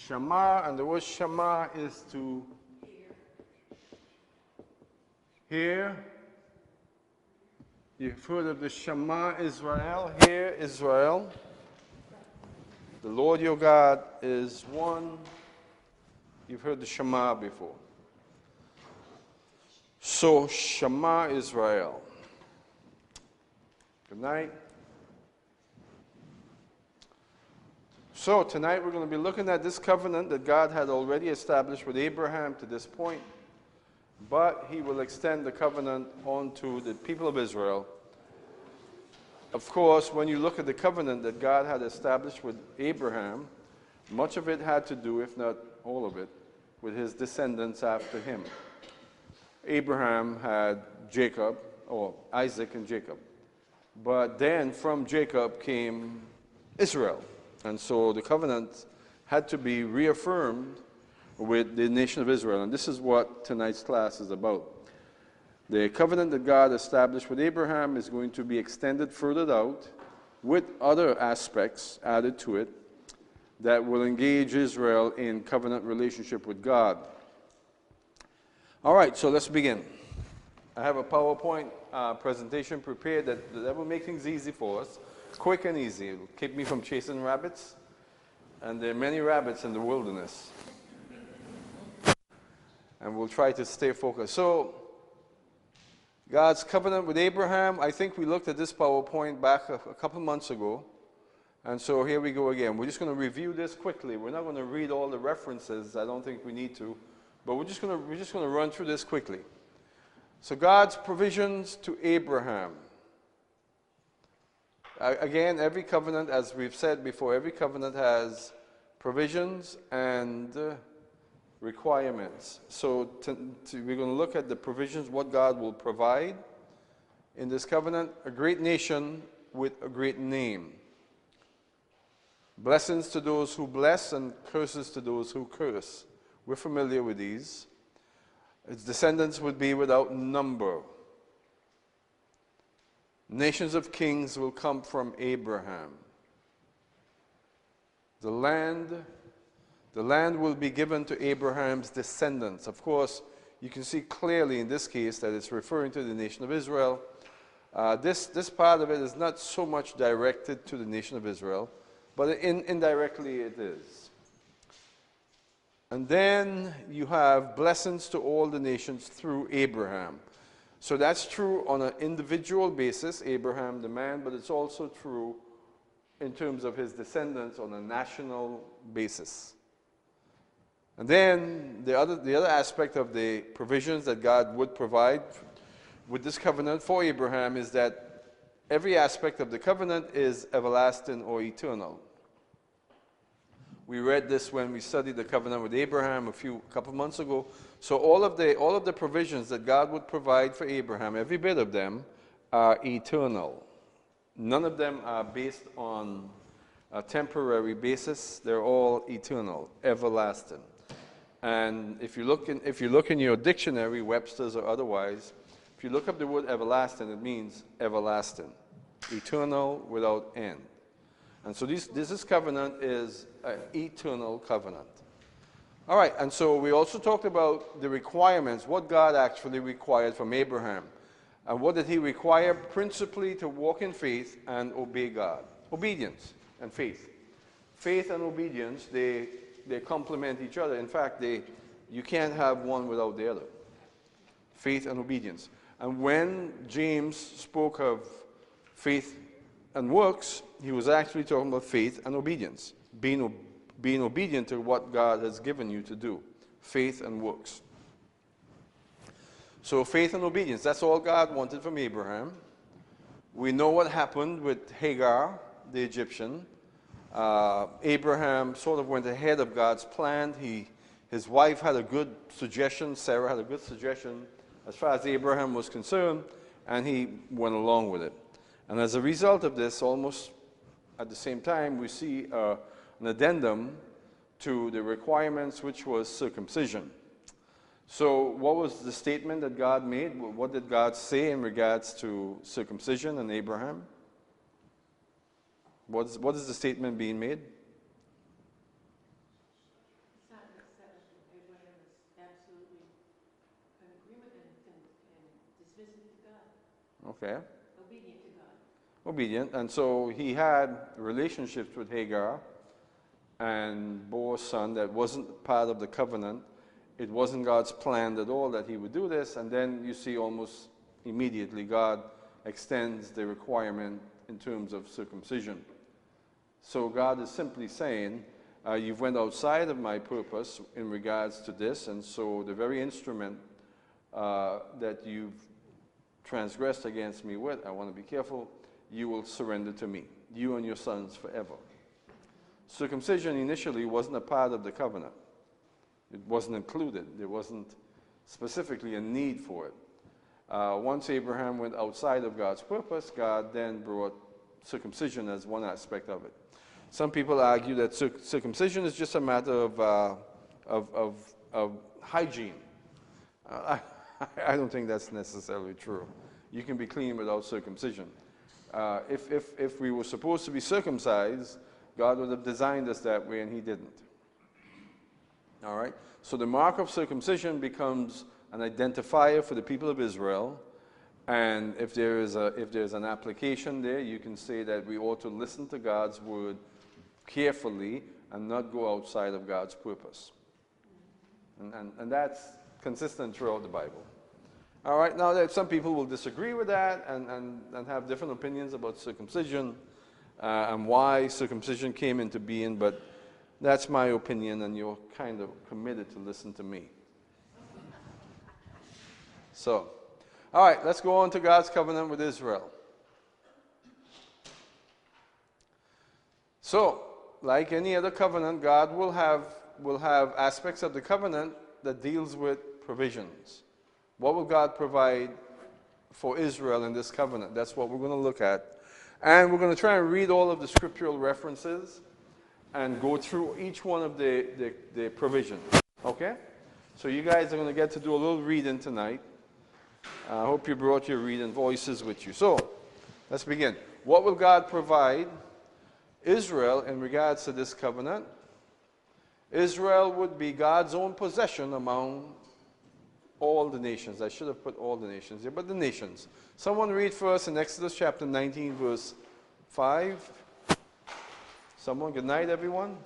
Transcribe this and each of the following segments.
Shema, and the word Shema is to hear. You've heard of the Shema Israel. Hear Israel. The Lord your God is one. You've heard the Shema before. So, Shema Israel. Good night. So, tonight we're going to be looking at this covenant that God had already established with Abraham to this point. But he will extend the covenant onto the people of Israel. Of course, when you look at the covenant that God had established with Abraham, much of it had to do, if not all of it, with his descendants after him. Abraham had Jacob, or Isaac and Jacob. But then from Jacob came Israel. And so the covenant had to be reaffirmed with the nation of Israel. And this is what tonight's class is about. The covenant that God established with Abraham is going to be extended further out with other aspects added to it that will engage Israel in covenant relationship with God. All right, so let's begin. I have a PowerPoint presentation prepared that will make things easy for us, quick and easy. It will keep me from chasing rabbits, and there are many rabbits in the wilderness. And we'll try to stay focused. So, God's covenant with Abraham, I think we looked at this PowerPoint back a couple months ago. And so here we go again. We're just going to review this quickly. We're not going to read all the references. I don't think we need to. But we're just going to run through this quickly. So God's provisions to Abraham. Again, every covenant, as we've said before, every covenant has provisions and requirements. So we're going to look at the provisions, what God will provide in this covenant. A great nation with a great name. Blessings to those who bless and curses to those who curse. We're familiar with these. Its descendants would be without number. Nations of kings will come from Abraham. The land will be given to Abraham's descendants. Of course, you can see clearly in this case that it's referring to the nation of Israel. This part of it is not so much directed to the nation of Israel, but indirectly it is. And then you have blessings to all the nations through Abraham. So that's true on an individual basis, Abraham the man, but it's also true in terms of his descendants on a national basis. And then the other aspect of the provisions that God would provide with this covenant for Abraham is that every aspect of the covenant is everlasting or eternal. We read this when we studied the covenant with Abraham a couple months ago. So all of the provisions that God would provide for Abraham, every bit of them, are eternal. None of them are based on a temporary basis. They're all eternal, everlasting. And if you look in your dictionary, Webster's or otherwise, if you look up the word everlasting, it means everlasting, eternal without end. And so this covenant is an eternal covenant. All right, and so we also talked about the requirements, what God actually required from Abraham. And what did he require? Principally to walk in faith and obey God. Obedience and faith. Faith and obedience, they complement each other. In fact, you can't have one without the other. Faith and obedience. And when James spoke of faith and works, he was actually talking about faith and obedience. Being obedient to what God has given you to do. Faith and works. So faith and obedience, that's all God wanted from Abraham. We know what happened with Hagar, the Egyptian. Abraham sort of went ahead of God's plan. His wife had a good suggestion. Sarah had a good suggestion as far as Abraham was concerned, and he went along with it. And as a result of this, almost at the same time, we see an addendum to the requirements, which was circumcision. So what was the statement that God made? What did God say in regards to circumcision and Abraham? What is the statement being made? Okay? Obedient. And so he had relationships with Hagar and bore a son that wasn't part of the covenant. It wasn't God's plan at all that he would do this. And then you see almost immediately God extends the requirement in terms of circumcision. So God is simply saying, you've went outside of my purpose in regards to this, and so the very instrument that you've transgressed against me with, I want to be careful, you will surrender to me, you and your sons forever. Circumcision initially wasn't a part of the covenant. It wasn't included. There wasn't specifically a need for it. Once Abraham went outside of God's purpose, God then brought circumcision as one aspect of it. Some people argue that circumcision is just a matter of hygiene. I don't think that's necessarily true. You can be clean without circumcision. If we were supposed to be circumcised, God would have designed us that way, and he didn't. All right? So the mark of circumcision becomes an identifier for the people of Israel. And if there's an application there, you can say that we ought to listen to God's word carefully and not go outside of God's purpose. And that's consistent throughout the Bible. All right, now some people will disagree with that and have different opinions about circumcision and why circumcision came into being, but that's my opinion, and you're kind of committed to listen to me. So, all right, let's go on to God's covenant with Israel. So, like any other covenant, God will have aspects of the covenant that deals with provisions. What will God provide for Israel in this covenant? That's what we're going to look at. And we're going to try and read all of the scriptural references and go through each one of the provisions. Okay? So you guys are going to get to do a little reading tonight. I hope you brought your reading voices with you. So, let's begin. What will God provide Israel in regards to this covenant? Israel would be God's own possession among all the nations. I should have put all the nations here, but the nations. Someone read for us in Exodus chapter 19, verse 5. Someone, good night, everyone.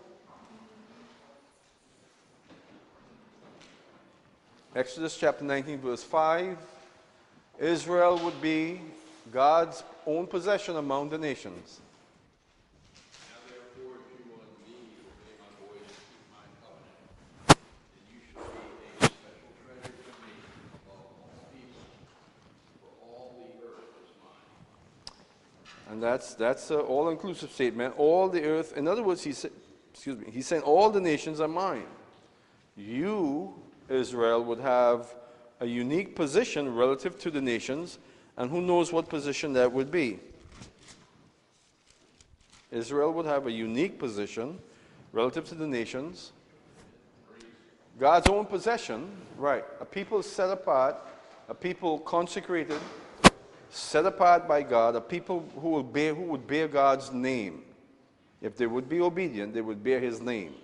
Exodus chapter 19, verse 5. Israel would be God's own possession among the nations. Now therefore, if you will indeed obey my voice and keep my covenant, then you shall be a special treasure to me above all people, for all the earth is mine. And that's an all-inclusive statement. All the earth, in other words, he's saying all the nations are mine. You, Israel, would have a unique position relative to the nations, and who knows what position that would be. Israel would have a unique position relative to the nations. God's own possession, right, a people set apart, a people consecrated, set apart by God, a people who would bear God's name. If they would be obedient, they would bear his name.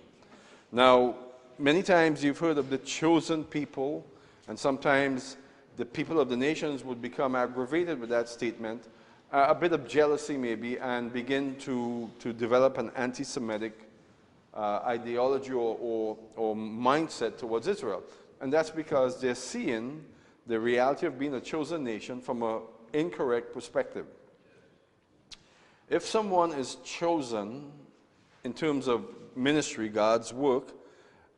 Now, many times you've heard of the chosen people, and sometimes the people of the nations would become aggravated with that statement, a bit of jealousy maybe, and begin to develop an anti-Semitic ideology or mindset towards Israel. And that's because they're seeing the reality of being a chosen nation from an incorrect perspective. If someone is chosen in terms of ministry, God's work,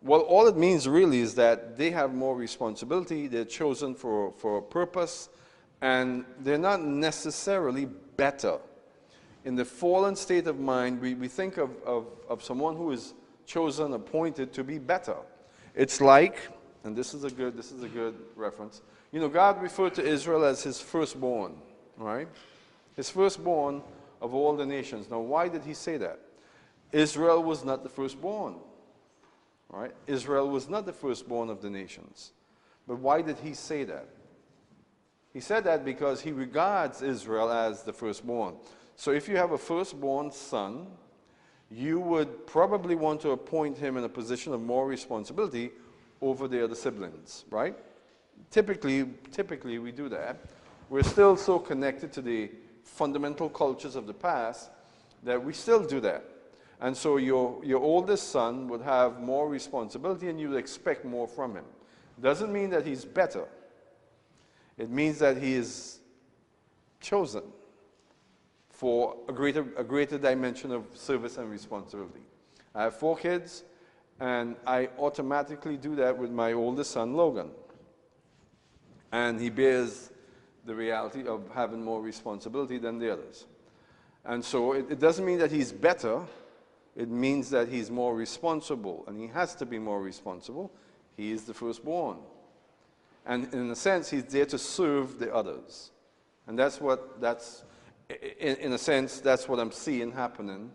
well, all it means really is that they have more responsibility, they're chosen for a purpose, and they're not necessarily better. In the fallen state of mind, we think of someone who is chosen, appointed to be better. It's like, and this is a good reference, you know, God referred to Israel as his firstborn, right? His firstborn of all the nations. Now, why did he say that? Israel was not the firstborn. Right? Israel was not the firstborn of the nations. But why did he say that? He said that because he regards Israel as the firstborn. So if you have a firstborn son, you would probably want to appoint him in a position of more responsibility over the other siblings, right? Typically we do that. We're still so connected to the fundamental cultures of the past that we still do that. And so your oldest son would have more responsibility and you would expect more from him. Doesn't mean that he's better. It means that he is chosen for a greater dimension of service and responsibility. I have 4 kids, and I automatically do that with my oldest son, Logan. And he bears the reality of having more responsibility than the others. And so it doesn't mean that he's better. It means that he's more responsible, and he has to be more responsible. He is the firstborn. And in a sense, he's there to serve the others. And in a sense, that's what I'm seeing happening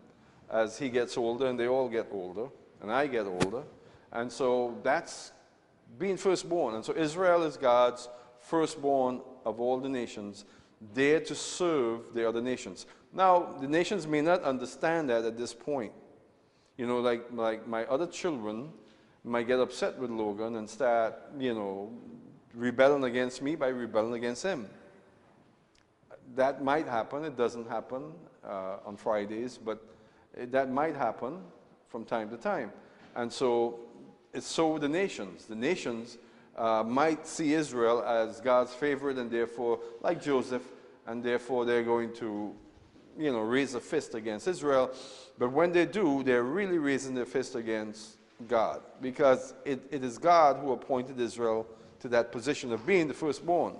as he gets older, and they all get older, and I get older. And so that's being firstborn. And so Israel is God's firstborn of all the nations, there to serve the other nations. Now, the nations may not understand that at this point. You know, like my other children might get upset with Logan and start, rebelling against me by rebelling against him. That might happen. It doesn't happen on Fridays, but that might happen from time to time. And so it's so with the nations. The nations might see Israel as God's favorite, and therefore, like Joseph, and therefore they're going to, raise a fist against Israel. But when they do, they're really raising their fist against God, because it is God who appointed Israel to that position of being the firstborn.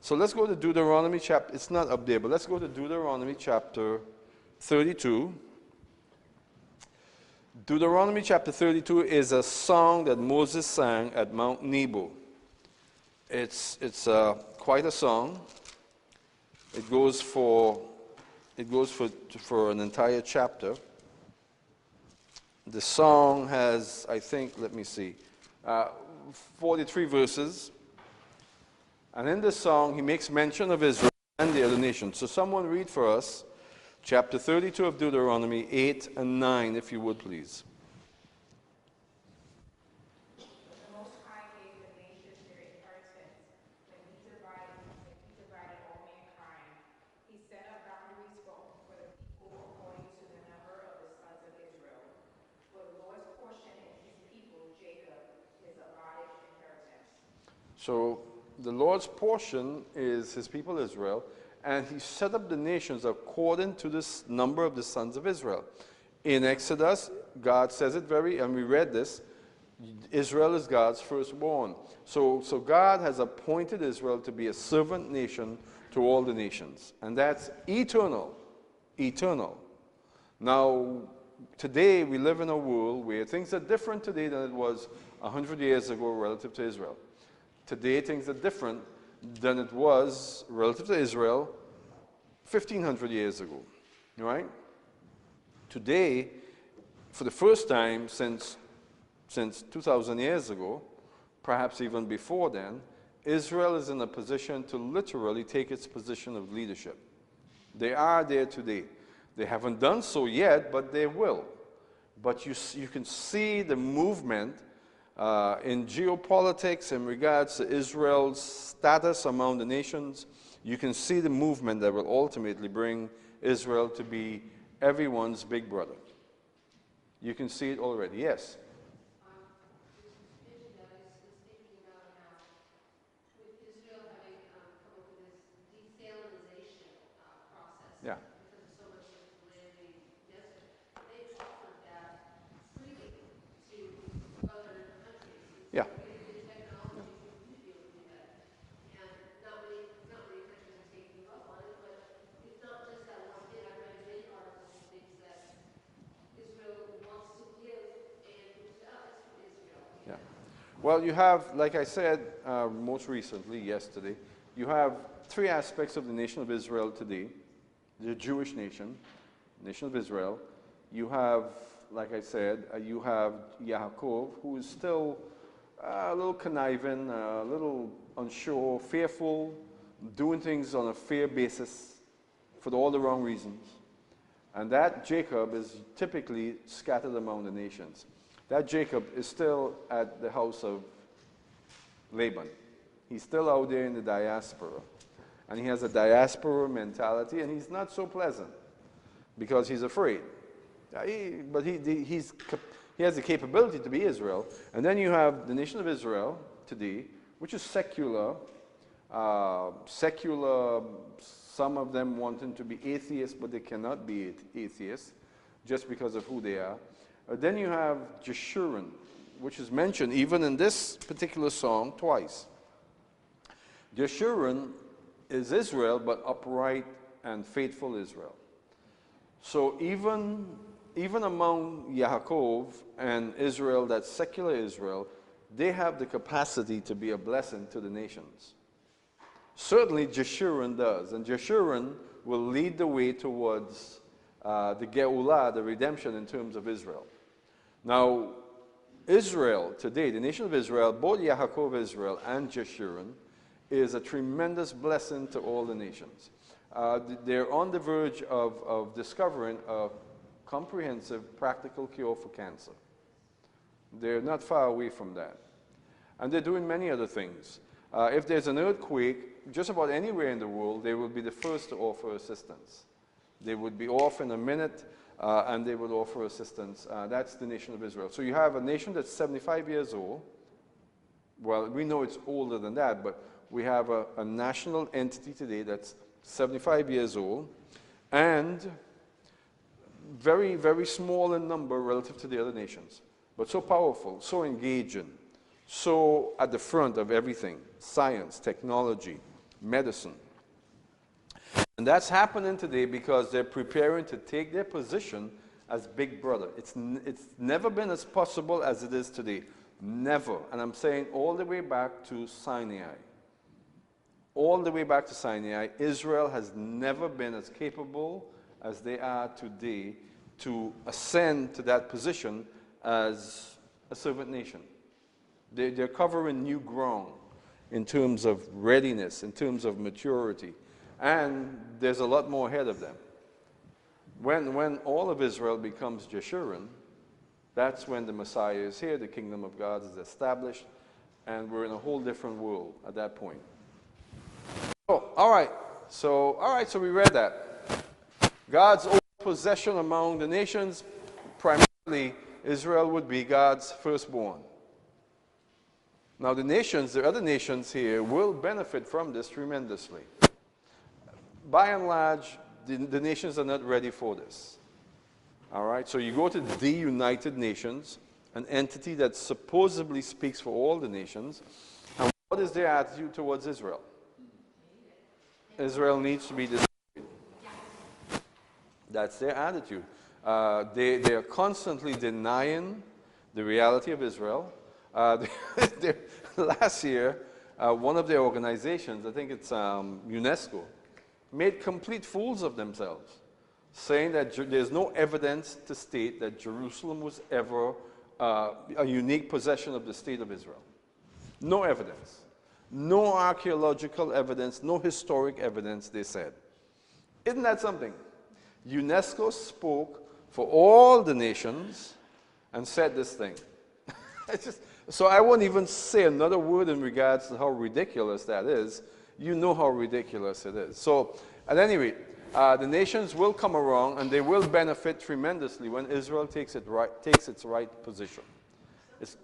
So let's go to Deuteronomy chapter, it's not up there, but let's go to Deuteronomy chapter 32. Deuteronomy chapter 32 is a song that Moses sang at Mount Nebo. It's quite a song. It goes for an entire chapter. The song has, I think, 43 verses. And in this song, he makes mention of Israel and the other nations. So someone read for us chapter 32 of Deuteronomy, 8 and 9, if you would, please. So the Lord's portion is his people Israel, and he set up the nations according to this number of the sons of Israel. In Exodus, God says it and we read this, Israel is God's firstborn. So God has appointed Israel to be a servant nation to all the nations, and that's eternal. Eternal. Now, today we live in a world where things are different today than it was 100 years ago relative to Israel. Today, things are different than it was relative to Israel 1,500 years ago, right? Today, for the first time since 2,000 years ago, perhaps even before then, Israel is in a position to literally take its position of leadership. They are there today. They haven't done so yet, but they will. But you can see the movement in geopolitics in regards to Israel's status among the nations. You can see the movement that will ultimately bring Israel to be everyone's big brother. You can see it already. Yes? Yeah. Yeah. Yeah. Well, you have, like I said most recently, yesterday, you have 3 aspects of the nation of Israel today. The Jewish nation, nation of Israel. You have, like I said, you have Yaakov, who is still a little conniving, a little unsure, fearful, doing things on a fair basis for all the wrong reasons. And that Jacob is typically scattered among the nations. That Jacob is still at the house of Laban. He's still out there in the diaspora. And he has a diaspora mentality, and he's not so pleasant because he's afraid. But he has the capability to be Israel. And then you have the nation of Israel today, which is secular, some of them wanting to be atheists, but they cannot be atheists just because of who they are. Then you have Jeshurun, which is mentioned even in this particular song twice. Jeshurun is Israel, but upright and faithful Israel. So even among Yaakov and Israel, that's secular Israel, they have the capacity to be a blessing to the nations. Certainly Jeshurun does, and Jeshurun will lead the way towards the Geulah, the redemption in terms of Israel. Now, Israel today, the nation of Israel, both Yaakov Israel and Jeshurun, is a tremendous blessing to all the nations. They're on the verge of discovering a comprehensive practical cure for cancer. They're not far away from that. And they're doing many other things. If there's an earthquake, just about anywhere in the world, they will be the first to offer assistance. They would be off in a minute, and they would offer assistance. That's the nation of Israel. So you have a nation that's 75 years old. Well, we know it's older than that, but we have a national entity today that's 75 years old, and very, very small in number relative to the other nations, but so powerful, so engaging, so at the front of everything: science, technology, medicine. And that's happening today because they're preparing to take their position as big brother. It's never been as possible as it is today. Never. And I'm saying all the way back to Sinai. All the way back to Sinai, Israel has never been as capable as they are today to ascend to that position as a servant nation. They're covering new ground in terms of readiness, in terms of maturity. And there's a lot more ahead of them. When all of Israel becomes Jeshurun, that's when the Messiah is here, the kingdom of God is established, and we're in a whole different world at that point. Oh, all right, so we read that. God's own possession among the nations, primarily Israel would be God's firstborn. Now the other nations here will benefit from this tremendously. By and large, the nations are not ready for this. All right, so you go to the United Nations, an entity that supposedly speaks for all the nations, and what is their attitude towards Israel? Israel needs to be destroyed. That's their attitude. They are constantly denying the reality of Israel. Last year, one of their organizations, I think it's UNESCO, made complete fools of themselves, saying that there's no evidence to state that Jerusalem was ever a unique possession of the state of Israel. No evidence. No archaeological evidence, no historic evidence, they said. Isn't that something? UNESCO spoke for all the nations and said this thing. So I won't even say another word in regards to how ridiculous that is. You know how ridiculous it is. So at any rate, the nations will come around and they will benefit tremendously when Israel takes its right position. It's,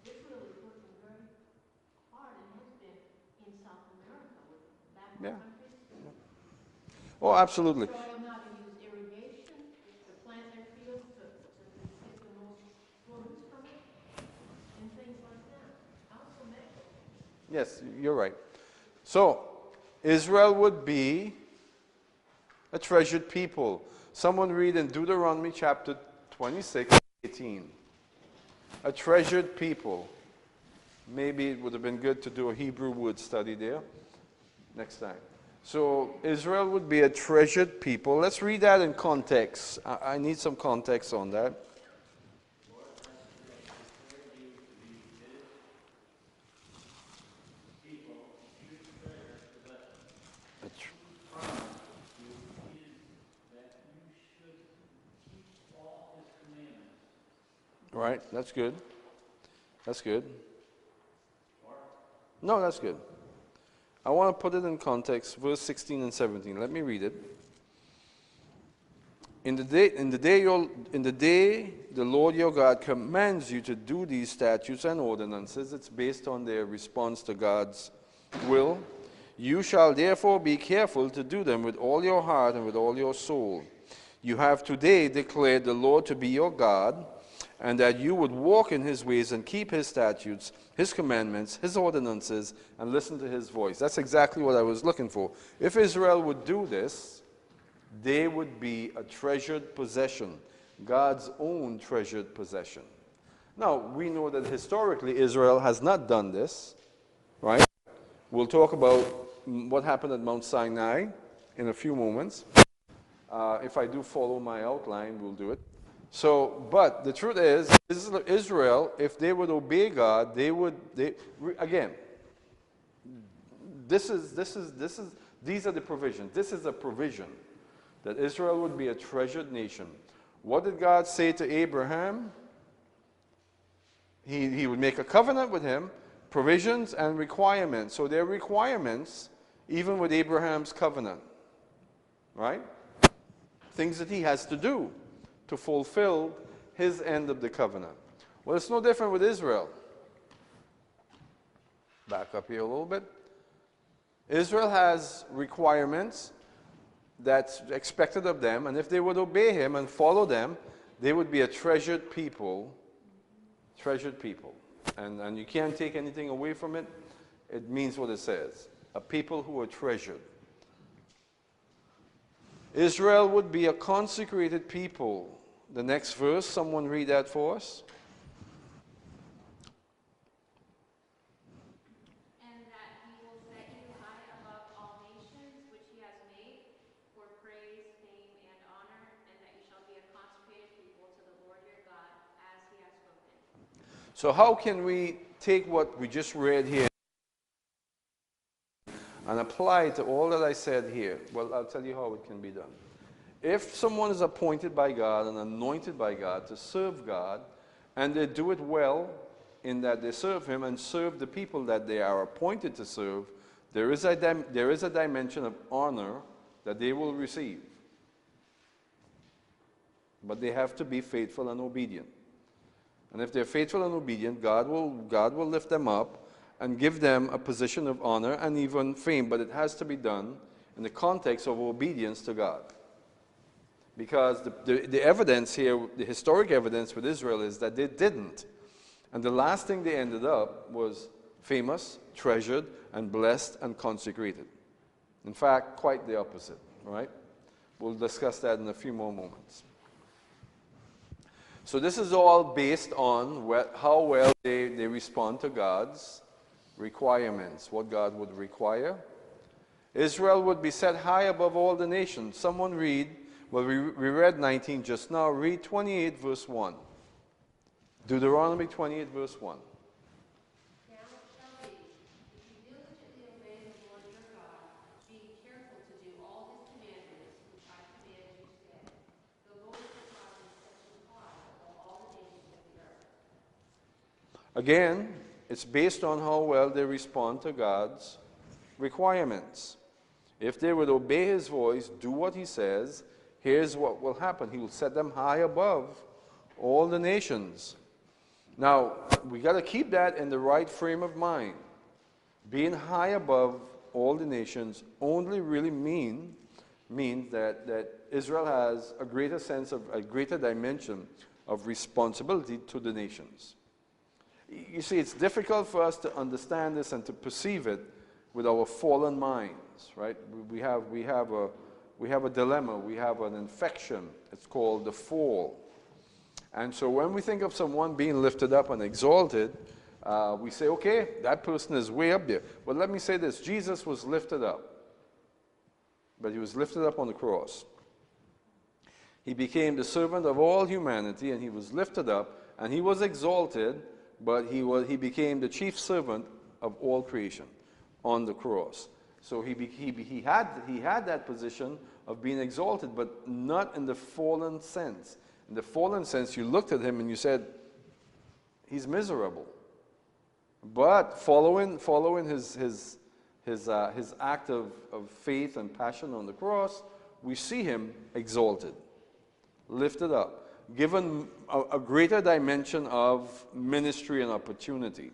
Israel is working very hard and has been in South America with backward countries. Oh, absolutely. Showing them how to use irrigation to plant their fields to get the most produce from it and things like that. How amazing. Yes, you're right. So, Israel would be a treasured people. Someone read in Deuteronomy chapter 26, 18. A treasured people. Maybe it would have been good to do a Hebrew word study there next time. So, Israel would be a treasured people. Let's read that in context. I need some context on that. Right, that's good. That's good. No, that's good. I want to put it in context, verse 16 and 17. Let me read it. In the day the Lord your God commands you to do these statutes and ordinances, it's based on their response to God's will. You shall therefore be careful to do them with all your heart and with all your soul. You have today declared the Lord to be your God, and that you would walk in his ways and keep his statutes, his commandments, his ordinances, and listen to his voice. That's exactly what I was looking for. If Israel would do this, they would be a treasured possession, God's own treasured possession. Now, we know that historically Israel has not done this, right? We'll talk about what happened at Mount Sinai in a few moments. If I do follow my outline, we'll do it. So, but the truth is, Israel, if they would obey God, these are the provisions. This is a provision that Israel would be a treasured nation. What did God say to Abraham? He would make a covenant with him, provisions and requirements. So there are requirements even with Abraham's covenant, right? Things that he has to do to fulfill his end of the covenant. Well, it's no different with Israel. Back up here a little bit. Israel has requirements that's expected of them, and if they would obey him and follow them, they would be a treasured people. Treasured people. And you can't take anything away from it. It means what it says. A people who are treasured. Israel would be a consecrated people. The next verse, someone read that for us. And that he will set you high above all nations which he has made for praise, fame, and honor, and that you shall be a consecrated people to the Lord your God, as he has spoken. So how can we take what we just read here and apply it to all that I said here? Well, I'll tell you how it can be done. If someone is appointed by God and anointed by God to serve God, and they do it well in that they serve him and serve the people that they are appointed to serve, there is a dimension of honor that they will receive. But they have to be faithful and obedient. And if they're faithful and obedient, God will lift them up and give them a position of honor and even fame. But it has to be done in the context of obedience to God. Because the evidence here, the historic evidence with Israel is that they didn't. And the last thing they ended up was famous, treasured, and blessed and consecrated. In fact, quite the opposite, right? We'll discuss that in a few more moments. So this is all based on how well they respond to God's requirements, what God would require. Israel would be set high above all the nations. Someone read, well, we read 19 just now. Read 28 verse 1. Deuteronomy 28 verse 1. Now it shall be, if you diligently obey the Lord your God, being careful to do all his commandments, which I command you today, the Lord your God will set you high above all the nations of the earth. Again, it's based on how well they respond to God's requirements. If they would obey his voice, do what he says, here's what will happen. He will set them high above all the nations. Now, we got to keep that in the right frame of mind. Being high above all the nations only really means that Israel has a greater sense of, a greater dimension of responsibility to the nations. You see, it's difficult for us to understand this and to perceive it with our fallen minds, right? We have a dilemma. We have an infection. It's called the fall. And so when we think of someone being lifted up and exalted, we say, okay, that person is way up there. But let me say this. Jesus was lifted up. But he was lifted up on the cross. He became the servant of all humanity, and he was lifted up, and he was exalted, but he became the chief servant of all creation on the cross. So he had that position of being exalted, but not in the fallen sense. In the fallen sense, you looked at him and you said, he's miserable. But following his his act of faith and passion on the cross, we see him exalted, lifted up, given a greater dimension of ministry and opportunity.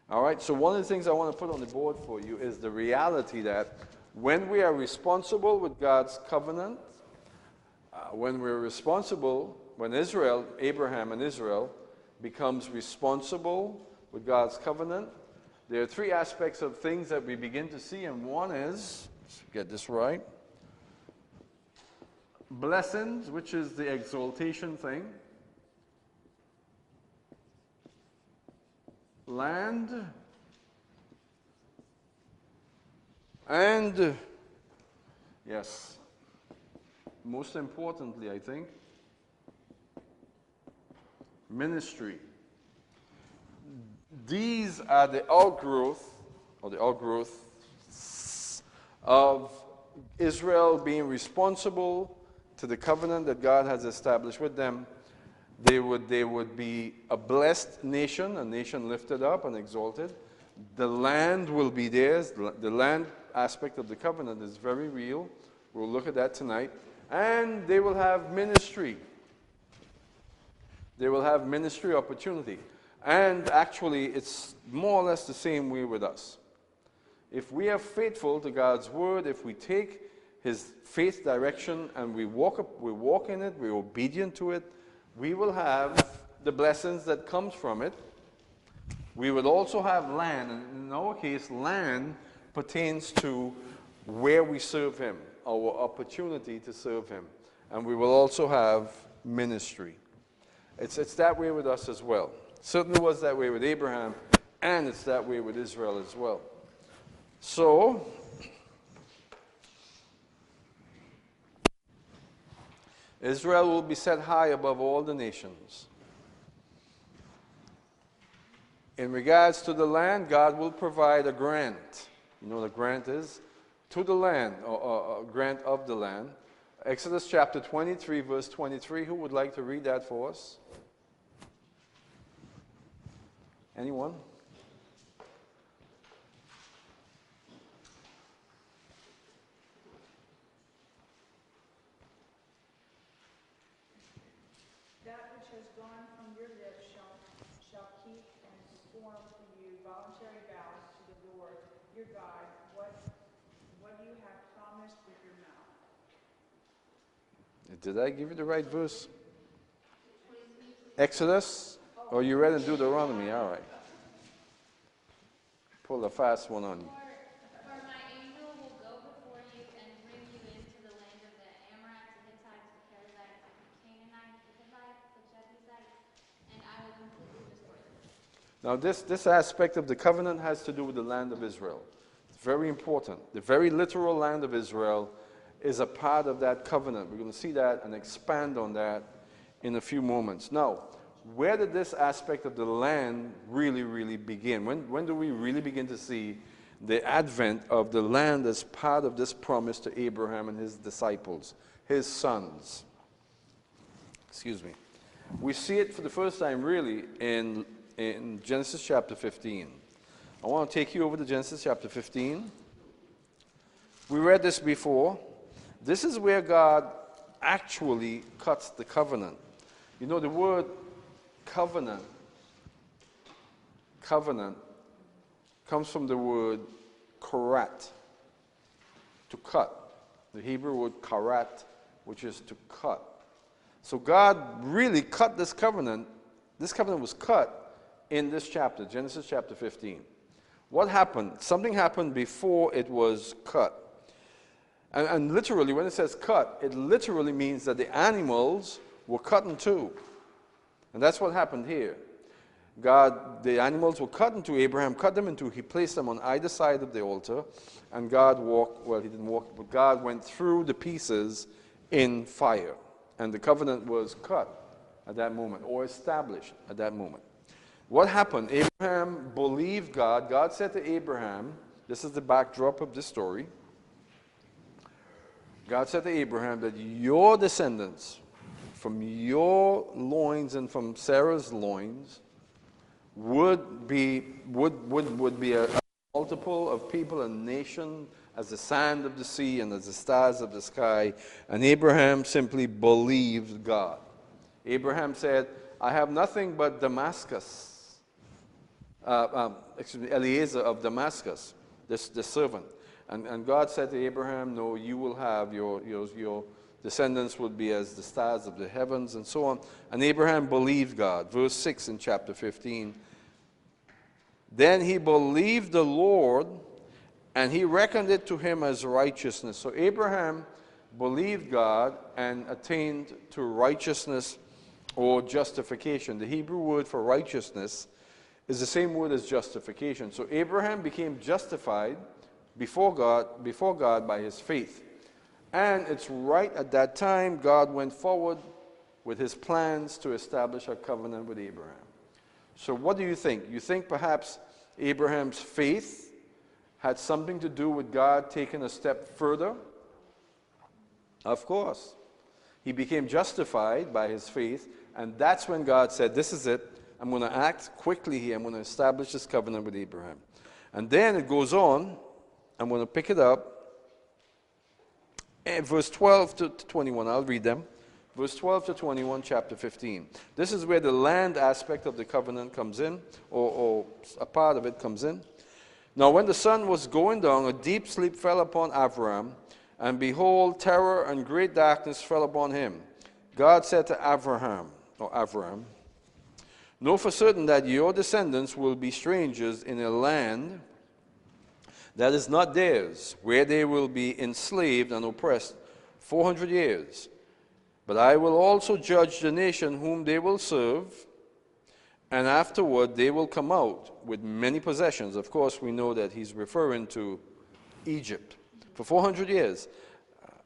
All right, so one of the things I want to put on the board for you is the reality that when we are responsible with God's covenant, when Abraham and Israel becomes responsible with God's covenant, there are three aspects of things that we begin to see, and one is, let's get this right, blessings, which is the exaltation thing, land, and, yes, most importantly, I think, ministry. These are the outgrowth, or the outgrowths of Israel being responsible to the covenant that God has established with them. They would be a blessed nation, a nation lifted up and exalted. The land will be theirs. The land aspect of the covenant is very real. We'll look at that tonight. And they will have ministry. They will have ministry opportunity. And actually, it's more or less the same way with us. If we are faithful to God's word, if we take his faith direction and we walk in it, we're obedient to it, we will have the blessings that comes from it. We will also have land, and in our case, land pertains to where we serve him, our opportunity to serve him. And we will also have ministry. It's that way with us as well. Certainly was that way with Abraham, and it's that way with Israel as well. So, Israel will be set high above all the nations. In regards to the land, God will provide a grant. You know what a grant is? To the land, or a grant of the land. Exodus chapter 23, verse 23. Who would like to read that for us? Anyone? That which has gone from your lips shall keep and perform for you voluntary vows to the Lord your God, what you have promised with your mouth. Did I give you the right verse? Exodus? Or you read in Deuteronomy? All right. Pull a fast one on you. For my angel will go before you and bring you into the land of the Amorites, the Hittites, the Perizzites, the Canaanites, the Hivites, the Jebusites, and I will completely destroy them. Now this aspect of the covenant has to do with the land of Israel. It's very important. The very literal land of Israel is a part of that covenant. We're going to see that and expand on that in a few moments. Now, where did this aspect of the land really begin? When do we really begin to see the advent of the land as part of this promise to Abraham and his disciples, his sons? Excuse me. We see it for the first time really in Genesis chapter 15. I want to take you over to Genesis chapter 15. We read this before. This is where God actually cuts the covenant. You know, the word covenant comes from the word karat, to cut. The Hebrew word karat, which is to cut. So God really cut this covenant. This covenant was cut in this chapter, Genesis chapter 15. What happened? Something happened before it was cut. And literally, when it says cut, it literally means that the animals were cut in two. And that's what happened here. The animals were cut into, Abraham cut them into, he placed them on either side of the altar, and God he didn't walk, but God went through the pieces in fire. And the covenant was cut at that moment, or established at that moment. What happened? Abraham believed God. God said to Abraham, this is the backdrop of this story. God said to Abraham that your descendants, from your loins and from Sarah's loins, would be a multiple of people and nation as the sand of the sea and as the stars of the sky. And Abraham simply believed God. Abraham said, I have nothing but Damascus. Eliezer of Damascus, the servant. And God said to Abraham, no, you will have your descendants will be as the stars of the heavens, and so on. And Abraham believed God. Verse 6 in chapter 15. Then he believed the Lord, and he reckoned it to him as righteousness. So Abraham believed God and attained to righteousness or justification. The Hebrew word for righteousness is the same word as justification. So Abraham became justified before God by his faith. And it's right at that time God went forward with his plans to establish a covenant with Abraham. So what do you think? You think perhaps Abraham's faith had something to do with God taking a step further? Of course. He became justified by his faith, and that's when God said, this is it. I'm going to act quickly here. I'm going to establish this covenant with Abraham. And then it goes on. I'm going to pick it up. And verse 12 to 21, I'll read them. Verse 12 to 21, chapter 15. This is where the land aspect of the covenant comes in, or a part of it comes in. Now when the sun was going down, a deep sleep fell upon Avram, and behold, terror and great darkness fell upon him. God said to Avram, know for certain that your descendants will be strangers in a land that is not theirs, where they will be enslaved and oppressed 400 years. But I will also judge the nation whom they will serve, and afterward they will come out with many possessions. Of course, we know that he's referring to Egypt. For 400 years.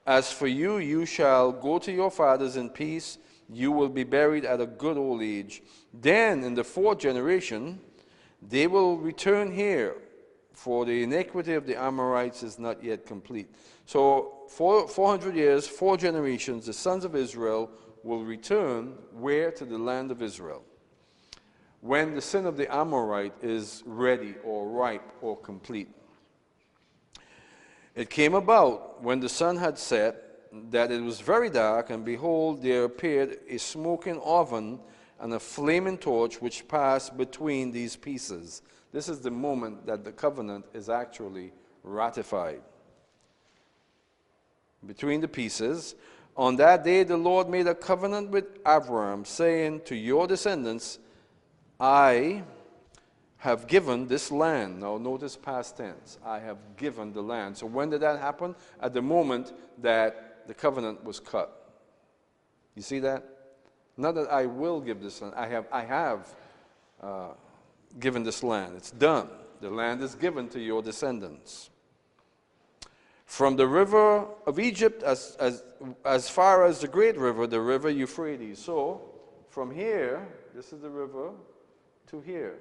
As for you, you shall go to your fathers in peace. You will be buried at a good old age. Then, in the fourth generation, they will return here, for the iniquity of the Amorites is not yet complete. So, 400 years, 4 generations, the sons of Israel will return where? To the land of Israel. When the sin of the Amorite is ready or ripe or complete. It came about when the sun had set that it was very dark, and behold, there appeared a smoking oven and a flaming torch which passed between these pieces. This is the moment that the covenant is actually ratified. Between the pieces, on that day the Lord made a covenant with Abram, saying, to your descendants, I have given this land. Now notice past tense. I have given the land. So when did that happen? At the moment that the covenant was cut. You see that? Not that I will give this land. I have given this land. It's done. The land is given to your descendants. From the river of Egypt as far as the great river, the river Euphrates. So from here, this is the river, to here.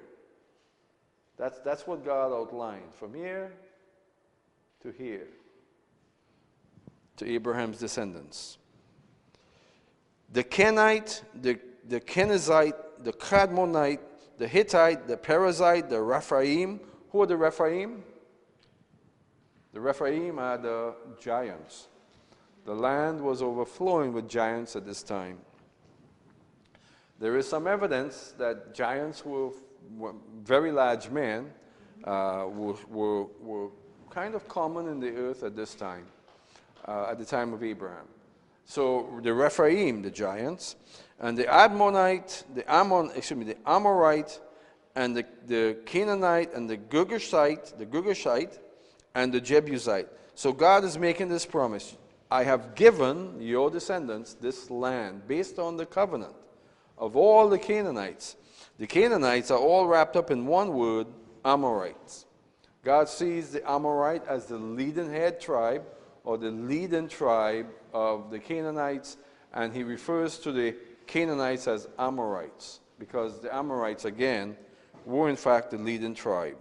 That's what God outlined. From here to here. To Abraham's descendants. The Kenite, the Kenizzite, the Kadmonite, the Hittite, the Perizzite, the Rephaim. Who are the Rephaim? The Rephaim are the giants. The land was overflowing with giants at this time. There is some evidence that giants were very large men, were kind of common in the earth at this time, at the time of Abraham. So the Rephaim, the giants, and the Ammonite, the Amorite, and the Canaanite, and the Girgashite, and the Jebusite. So God is making this promise. I have given your descendants this land based on the covenant of all the Canaanites. The Canaanites are all wrapped up in one word, Amorites. God sees the Amorite as the leading head tribe, or the leading tribe of the Canaanites, and he refers to the Canaanites as Amorites, because the Amorites, again, were in fact the leading tribe.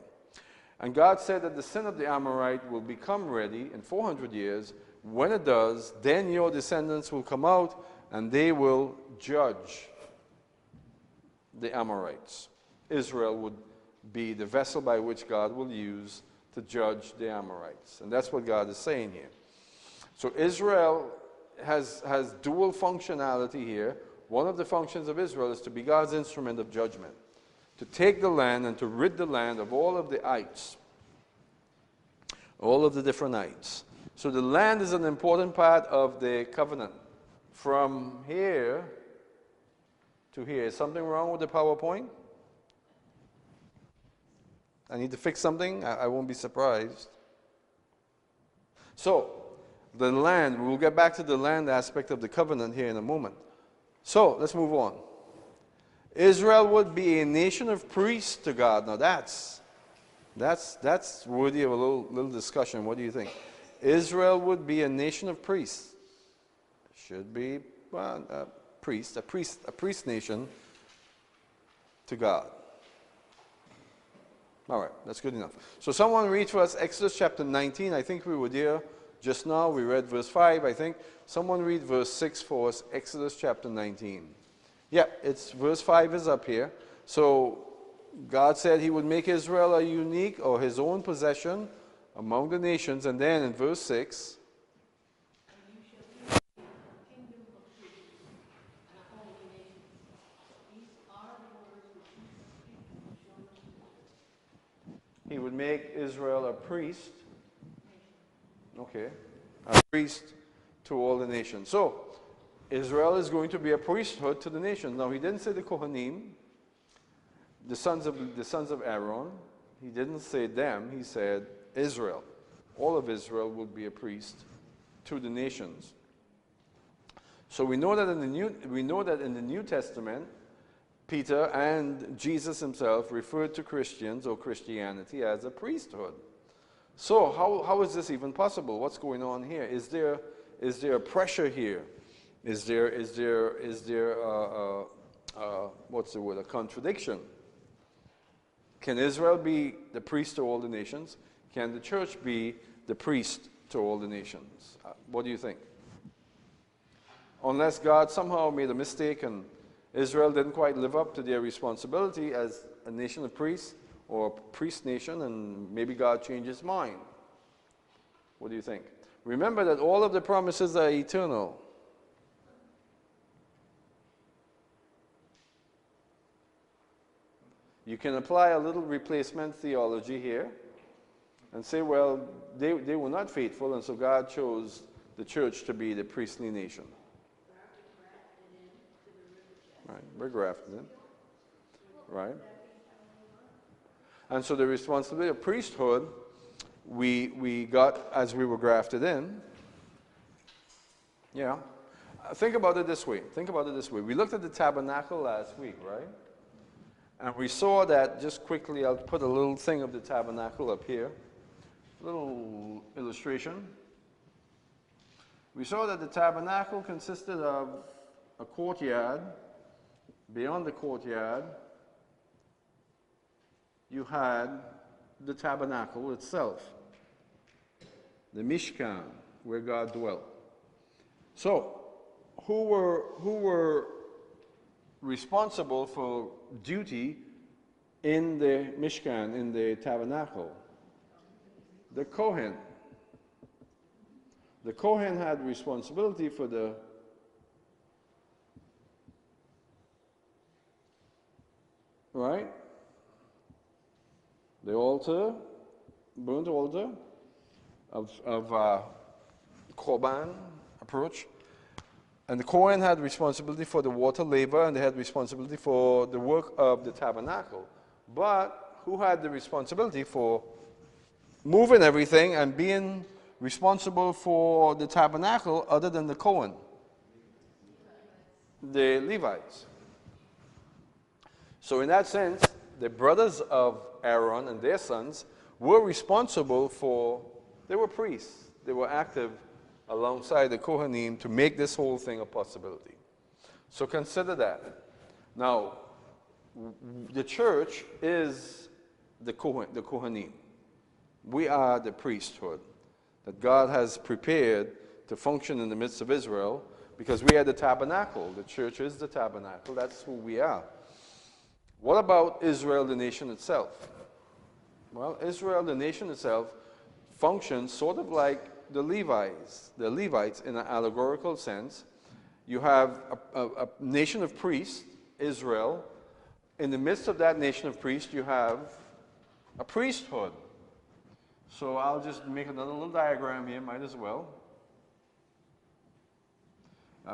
And God said that the sin of the Amorite will become ready in 400 years. When it does, then your descendants will come out, and they will judge the Amorites. Israel would be the vessel by which God will use to judge the Amorites. And that's what God is saying here. So Israel has dual functionality here. One of the functions of Israel is to be God's instrument of judgment, to take the land and to rid the land of all of the ites, all of the different ites. So the land is an important part of the covenant. From here to here. Is something wrong with the PowerPoint? I need to fix something? I won't be surprised. So, the land, we'll get back to the land aspect of the covenant here in a moment. So, let's move on. Israel would be a nation of priests to God. Now that's worthy of a little discussion. What do you think? Israel would be a nation of priests. Should be a priest nation to God. All right, that's good enough. So someone read for us Exodus chapter 19. I think we were there just now. We read verse 5, I think. Someone read verse 6 for us, Exodus chapter 19. Yeah, it's verse 5 is up here. So God said he would make Israel a unique or his own possession among the nations. And then in verse 6, he would make Israel a priest. Okay. A priest to all the nations. So, Israel is going to be a priesthood to the nations. Now, he didn't say the Kohanim, the sons of Aaron. He didn't say them. He said Israel. All of Israel would be a priest to the nations. So we know that in the New Testament, Peter and Jesus himself referred to Christians or Christianity as a priesthood. So how is this even possible? What's going on here? Is there a pressure here? Is there what's the word? A contradiction? Can Israel be the priest to all the nations? Can the church be the priest to all the nations? What do you think? Unless God somehow made a mistake and Israel didn't quite live up to their responsibility as a nation of priests or a priest nation, and maybe God changed his mind. What do you think? Remember that all of the promises are eternal. You can apply a little replacement theology here and say, well, they were not faithful, and so God chose the church to be the priestly nation. Right, we're grafted in. Right? And so the responsibility of priesthood, we got as we were grafted in. Yeah. Think about it this way. We looked at the tabernacle last week, right? And we saw that, just quickly, I'll put a little thing of the tabernacle up here. A little illustration. We saw that the tabernacle consisted of a courtyard. Beyond the courtyard, you had the tabernacle itself, the Mishkan, where God dwelt. So, who were responsible for duty in the Mishkan, in the tabernacle? The Kohen. The Kohen had responsibility for the right? The altar, burnt altar of Korban approach. And the Kohen had responsibility for the water laver, and they had responsibility for the work of the tabernacle. But who had the responsibility for moving everything and being responsible for the tabernacle other than the Kohen? The Levites. So in that sense, the brothers of Aaron and their sons were responsible for, they were priests. They were active alongside the Kohanim to make this whole thing a possibility. So consider that. Now, the church is the Kohanim. We are the priesthood that God has prepared to function in the midst of Israel, because we are the tabernacle. The church is the tabernacle. That's who we are. What about Israel, the nation itself? Well, Israel, the nation itself, functions sort of like the Levites in an allegorical sense. You have a nation of priests, Israel. In the midst of that nation of priests, you have a priesthood. So I'll just make another little diagram here, might as well.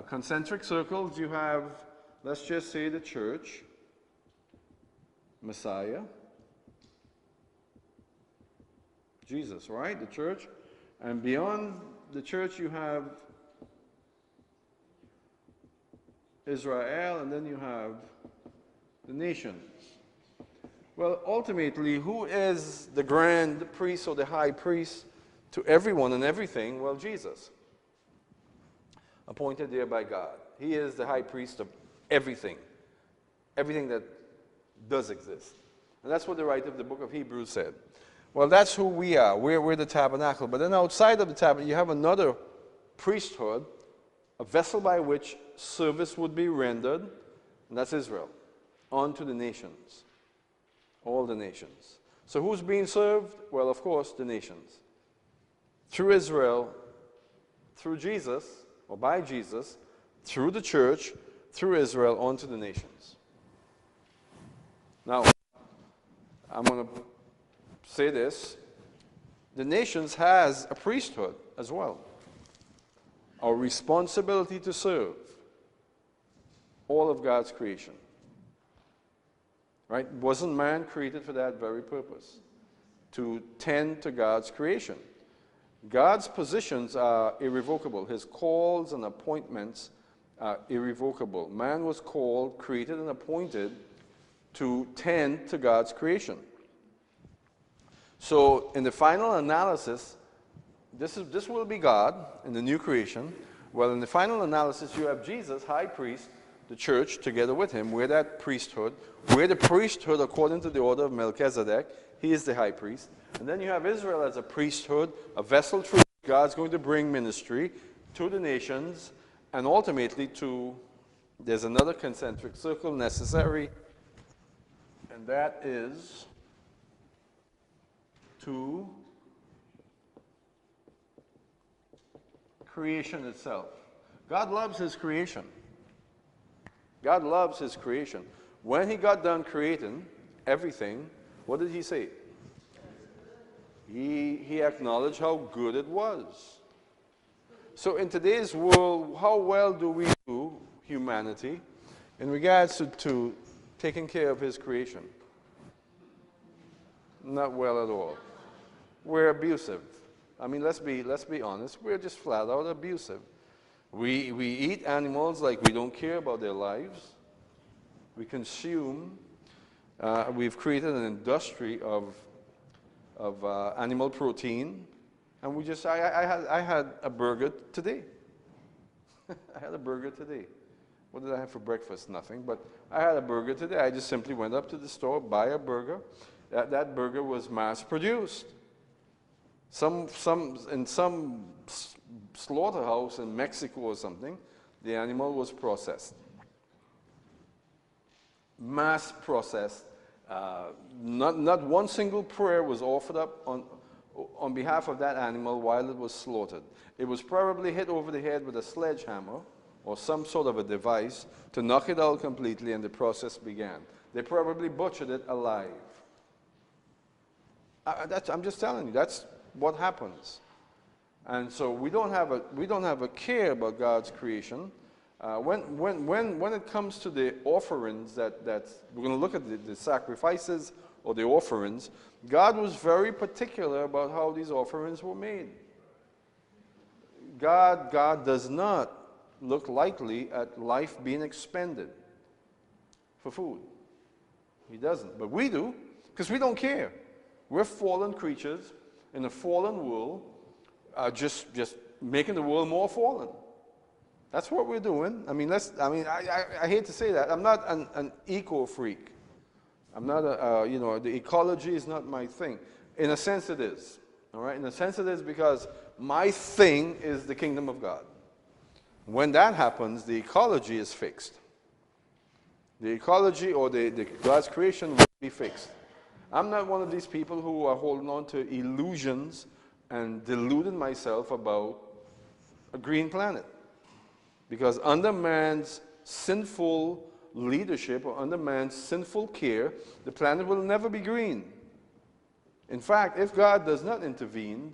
Concentric circles, you have, let's just say, the church, Messiah, Jesus, right? The church. And beyond the church, you have Israel, and then you have the nations. Well, ultimately, who is the grand priest or the high priest to everyone and everything? Well, Jesus, appointed there by God. He is the high priest of everything, everything that does exist. And that's what the writer of the book of Hebrews said. Well, that's who we are. We're the tabernacle. But then outside of the tabernacle, you have another priesthood, a vessel by which service would be rendered, and that's Israel, unto the nations, all the nations. So who's being served? Well, of course, the nations. Through Israel, through Jesus, or by Jesus, through the church, through Israel, onto the nations. Now, I'm going to say this. The nations has a priesthood as well. Our responsibility to serve all of God's creation. Right? Wasn't man created for that very purpose? To tend to God's creation. God's positions are irrevocable. His calls and appointments are irrevocable. Man was called, created, and appointed to tend to God's creation. So in the final analysis, this will be God in the new creation. Well, in the final analysis, you have Jesus, high priest, the church, together with him. We're that priesthood. We're the priesthood according to the order of Melchizedek. He is the high priest. And then you have Israel as a priesthood, a vessel through which God's going to bring ministry to the nations, and ultimately there's another concentric circle necessary, and that is to creation itself. God loves his creation. God loves his creation. When he got done creating everything, what did he say? He acknowledged how good it was. So in today's world, how well do we do, humanity, in regards to taking care of his creation? Not well at all. We're abusive. I mean, let's be honest. We're just flat out abusive. We eat animals like we don't care about their lives. We consume. We've created an industry of animal protein, and I had a burger today. I had a burger today. What did I have for breakfast? Nothing, but I had a burger today. I just simply went up to the store, buy a burger. That burger was mass-produced. In some slaughterhouse in Mexico or something, the animal was processed. Mass processed. Not one single prayer was offered up on behalf of that animal while it was slaughtered. It was probably hit over the head with a sledgehammer or some sort of a device to knock it out completely, and the process began. They probably butchered it alive. I'm just telling you, that's what happens. And so we don't have a care about God's creation. When it comes to the offerings that we're going to look at the sacrifices or the offerings, God was very particular about how these offerings were made. God does not look lightly at life being expended for food. He doesn't, but we do, because we don't care. We're fallen creatures in a fallen world, just making the world more fallen. That's what we're doing. I mean, I hate to say that. I'm not an eco freak. I'm not the ecology is not my thing. In a sense, it is. All right. In a sense, it is, because my thing is the kingdom of God. When that happens, the ecology is fixed. The ecology or the God's creation will be fixed. I'm not one of these people who are holding on to illusions and deluding myself about a green planet. Because under man's sinful leadership or under man's sinful care, the planet will never be green. In fact, if God does not intervene,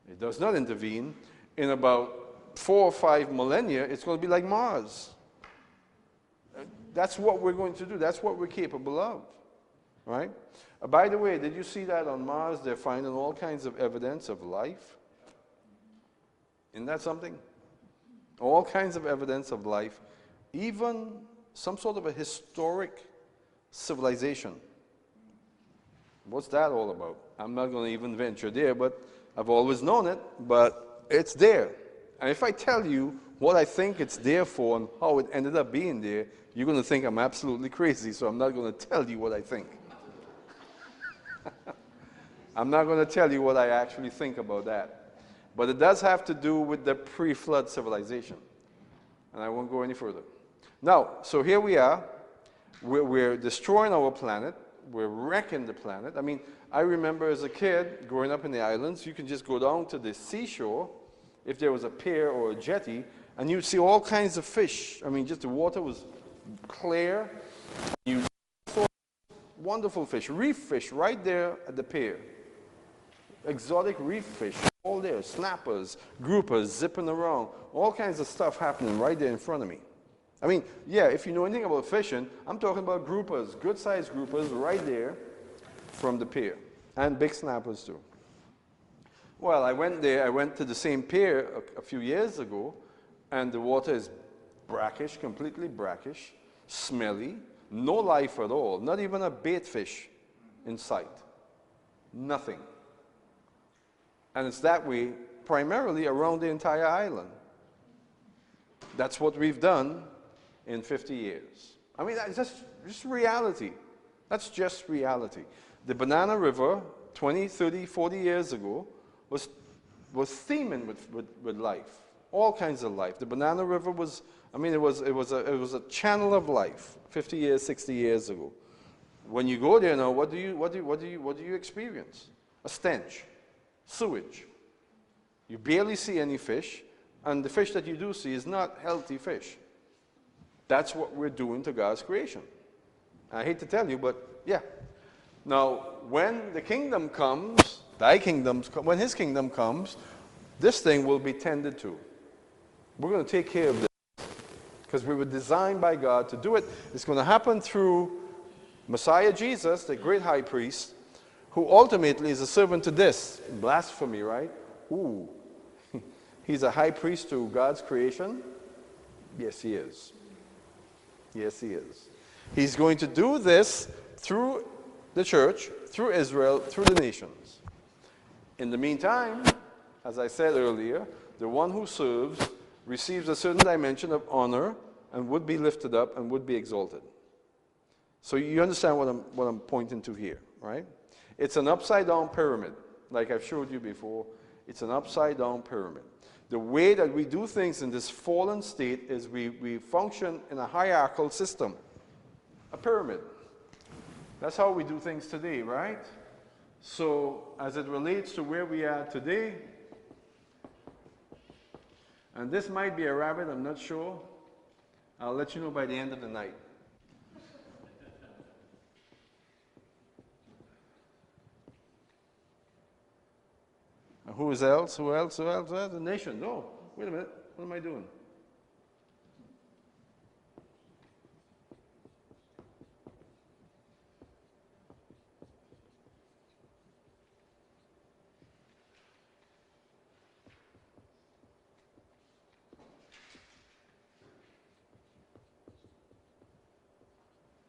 it does not intervene, in about 4 or 5 millennia, it's going to be like Mars. That's what we're going to do. That's what we're capable of, right? By the way, did you see that on Mars they're finding all kinds of evidence of life? Isn't that something? All kinds of evidence of life, even some sort of a historic civilization. What's that all about? I'm not going to even venture there, but I've always known it, but it's there. And if I tell you what I think it's there for and how it ended up being there, you're going to think I'm absolutely crazy, so I'm not going to tell you what I think. I'm not going to tell you what I actually think about that. But it does have to do with the pre-flood civilization. And I won't go any further. Now, so here we are. We're destroying our planet. We're wrecking the planet. I mean, I remember as a kid growing up in the islands, you can just go down to the seashore, if there was a pier or a jetty, and you'd see all kinds of fish. I mean, just the water was clear. You saw wonderful fish, reef fish right there at the pier. Exotic reef fish, all there, snappers, groupers zipping around, all kinds of stuff happening right there in front of me. I mean, yeah, if you know anything about fishing, I'm talking about groupers, good-sized groupers right there from the pier, and big snappers too. Well, I went there, I went to the same pier a few years ago, and the water is brackish, completely brackish, smelly, no life at all, not even a bait fish in sight. Nothing. And it's that way primarily around the entire island. That's what we've done in 50 years. I mean, that's just reality. That's just reality. The Banana River, 20, 30, 40 years ago, was teeming with life, all kinds of life. The Banana River was, I mean, it was a channel of life 50 years, 60 years ago. When you go there now, what do you experience? A stench. Sewage. You barely see any fish, and the fish that you do see is not healthy fish. That's what we're doing to God's creation. I hate to tell you, but yeah. Now, when the kingdom comes, when his kingdom comes, this thing will be tended to. We're going to take care of this because we were designed by God to do it. It's going to happen through Messiah Jesus, the great high priest, who ultimately is a servant to this. Blasphemy, right? Ooh. He's a high priest to God's creation? Yes, he is. Yes, he is. He's going to do this through the church, through Israel, through the nations. In the meantime, as I said earlier, the one who serves receives a certain dimension of honor and would be lifted up and would be exalted. So you understand what I'm pointing to here, right? It's an upside-down pyramid, like I've showed you before. It's an upside-down pyramid. The way that we do things in this fallen state is we function in a hierarchical system, a pyramid. That's how we do things today, right? So as it relates to where we are today, and this might be a rabbit, I'm not sure. I'll let you know by the end of the night. Who else? Who else? The nation. No, wait a minute. What am I doing?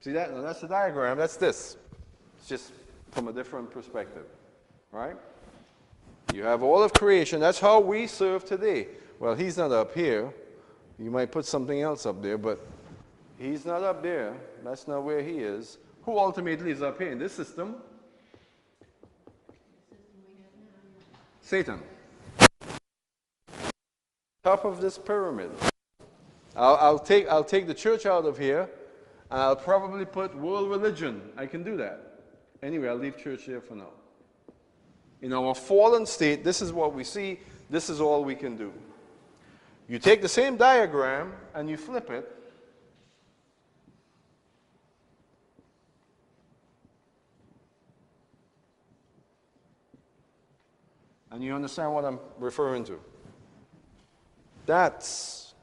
See that? No, that's the diagram. That's this. It's just from a different perspective, right? You have all of creation. That's how we serve today. Well, he's not up here. You might put something else up there, but he's not up there. That's not where he is. Who ultimately is up here in this system? Satan. Top of this pyramid. I'll take the church out of here, and I'll probably put world religion. I can do that. Anyway, I'll leave church there for now. In our fallen state, this is what we see. This is all we can do. You take the same diagram and you flip it. And you understand what I'm referring to. That's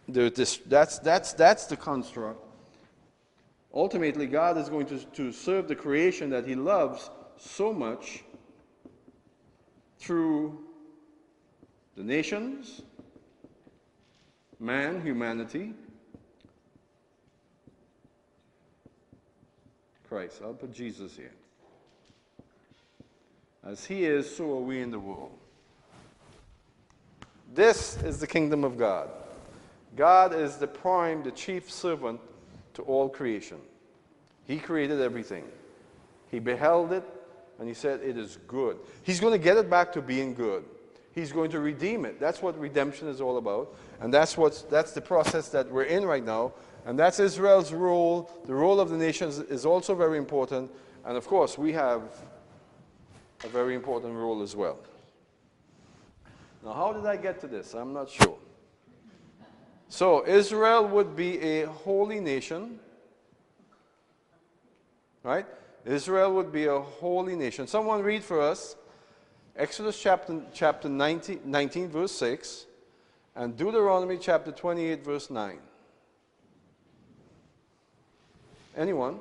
the construct. Ultimately, God is going to serve the creation that He loves so much through the nations, man, humanity, Christ. I'll put Jesus here. As He is, so are we in the world. This is the kingdom of God. God is the prime, the chief servant to all creation. He created everything. He beheld it, and He said, it is good. He's going to get it back to being good. He's going to redeem it. That's what redemption is all about. And that's the process that we're in right now. And that's Israel's role. The role of the nations is also very important. And of course, we have a very important role as well. Now, how did I get to this? I'm not sure. So, Israel would be a holy nation. Right? Israel would be a holy nation. Someone read for us Exodus chapter 19, verse 6, and Deuteronomy chapter 28, verse 9. Anyone?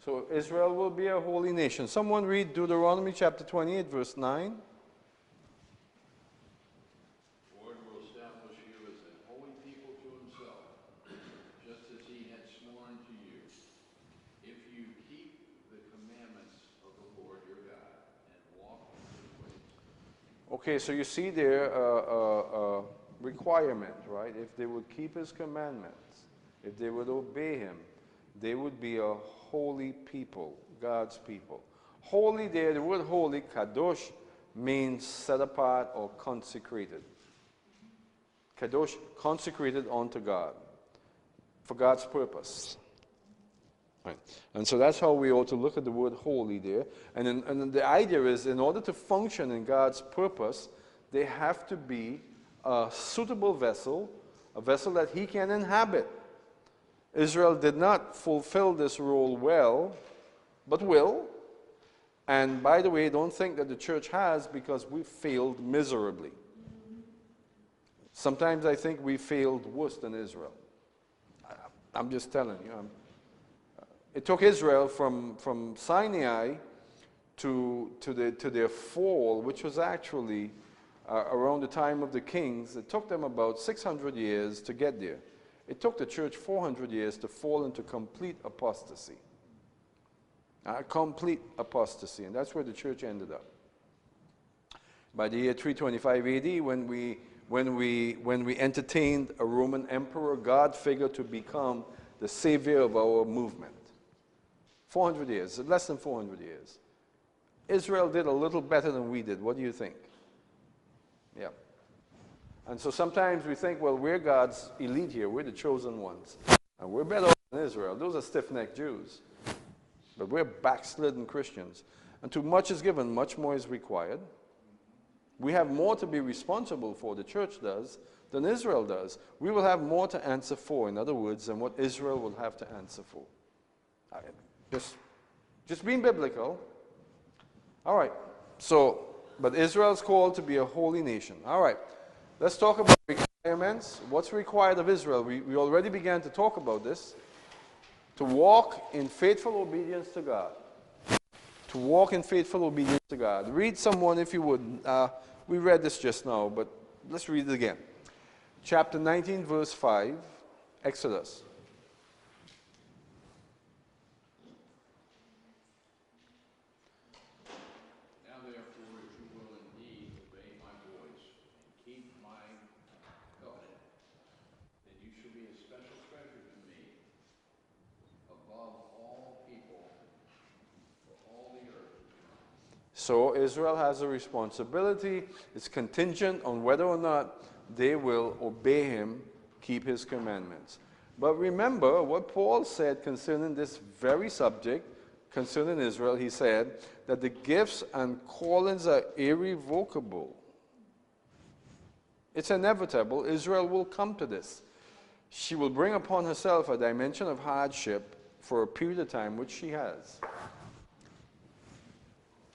So Israel will be a holy nation. Someone read Deuteronomy chapter 28, verse 9. The Lord will establish you as a holy people to Himself, just as He had sworn to you, if you keep the commandments of the Lord your God and walk in His ways. Okay, so you see there a requirement, right? If they would keep His commandments, if they would obey Him, they would be a holy people, God's people. Holy there, the word holy, kadosh, means set apart or consecrated. Kadosh, consecrated unto God, for God's purpose. Right. And so that's how we ought to look at the word holy there. And the idea is, in order to function in God's purpose, they have to be a suitable vessel, a vessel that He can inhabit. Israel did not fulfill this role well, but will. And by the way, don't think that the church has, because we failed miserably. Sometimes I think we failed worse than Israel. I'm just telling you. It took Israel from Sinai to their fall, which was actually around the time of the kings. It took them about 600 years to get there. It took the church 400 years to fall into complete apostasy. Complete apostasy, and that's where the church ended up. By the year 325 AD, when we entertained a Roman emperor, God figured, to become the savior of our movement. 400 years, less than 400 years. Israel did a little better than we did. What do you think? Yeah. And so sometimes we think, well, we're God's elite here. We're the chosen ones. And we're better off than Israel. Those are stiff-necked Jews. But we're backslidden Christians. And too much is given, much more is required. We have more to be responsible for, the church does, than Israel does. We will have more to answer for, in other words, than what Israel will have to answer for. Just being biblical. All right. So, but Israel's called to be a holy nation. All right. Let's talk about requirements. What's required of Israel? We already began to talk about this. To walk in faithful obedience to God. To walk in faithful obedience to God. Read someone, if you would. We read this just now, but let's read it again. chapter 19, verse 5, Exodus. Now therefore, if you will indeed obey my voice and keep my covenant, then you shall be a special treasure to me above all people for all the earth. So Israel has a responsibility. It's contingent on whether or not they will obey him, keep his commandments. But remember what Paul said concerning this very subject, concerning Israel. He said that the gifts and callings are irrevocable. It's inevitable. Israel will come to this. She will bring upon herself a dimension of hardship for a period of time, which she has.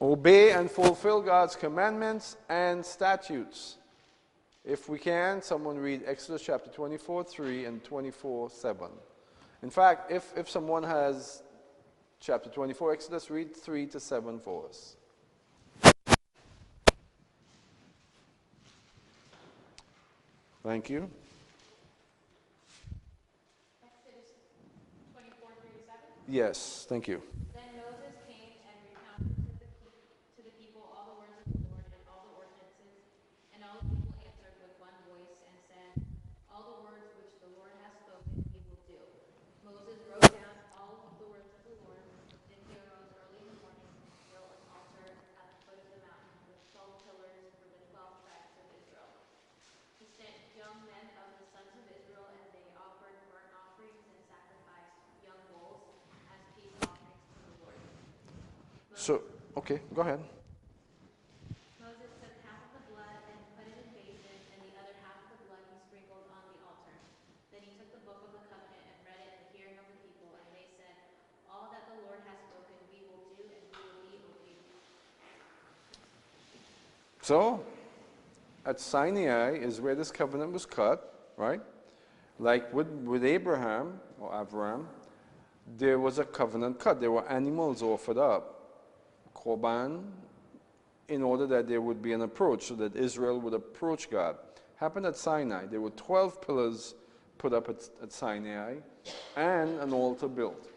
Obey and fulfill God's commandments and statutes. If we can, someone read Exodus chapter 24:3 and 24:7. In fact, if someone has chapter 24 Exodus, read 3 to 7 for us. Thank you. Exodus 24:3-7. Yes, thank you. Then Moses came and recounted to the people all the words of the Lord and all the ordinances, and all the people answered with one voice and said, all the words which the Lord has spoken we will do. Moses wrote down all the words of the Lord. Then he arose early in the morning and built an altar at the foot of the mountain with 12 pillars for the 12 tribes of Israel. He sent young men of the sons of Israel, and they offered burnt offerings and sacrificed young bulls as peace offerings to the Lord. So, okay, go ahead. Moses took half of the blood and put it in basins, and the other half of the blood he sprinkled on the altar. Then he took the book of the covenant and read it in the hearing of the people, and they said, all that the Lord has spoken we will do, and we will be obedient. So, at Sinai is where this covenant was cut, right? Like with Abraham, or Avram, there was a covenant cut. There were animals offered up, korban, in order that there would be an approach, so that Israel would approach God. Happened at Sinai. There were 12 pillars put up at Sinai, and an altar built.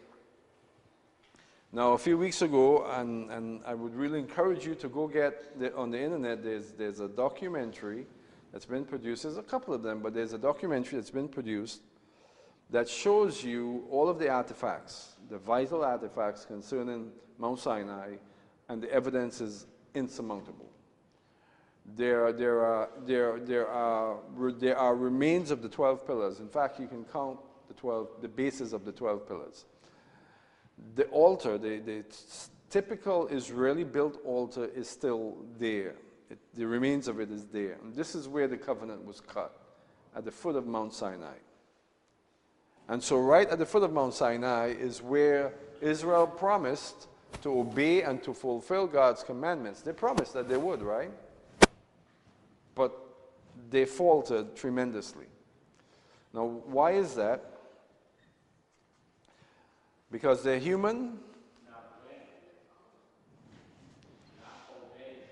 Now, a few weeks ago, and I would really encourage you to go get on the internet, there's a documentary that's been produced. There's a couple of them, but there's a documentary that's been produced that shows you all of the artifacts, the vital artifacts concerning Mount Sinai, and the evidence is insurmountable. There are remains of the 12 pillars. In fact, you can count the bases of the 12 pillars. The altar, the typical Israeli built altar is still there. The remains of it is there. And this is where the covenant was cut, at the foot of Mount Sinai. And so right at the foot of Mount Sinai is where Israel promised to obey and to fulfill God's commandments. They promised that they would, right? But they faltered tremendously. Now, why is that? Because they're human.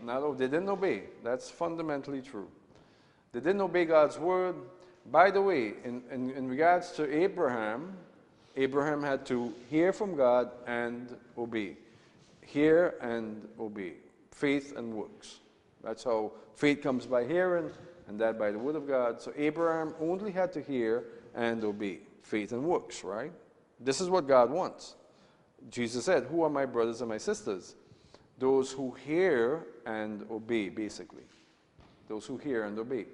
They didn't obey. That's fundamentally true. They didn't obey God's word. By the way, in regards to Abraham, Abraham had to hear from God and obey. Hear and obey. Faith and works. That's how faith comes by hearing, and that by the word of God. So Abraham only had to hear and obey. Faith and works, right? This is what God wants. Jesus said, who are my brothers and my sisters? Those who hear and obey, basically. Those who hear and obey,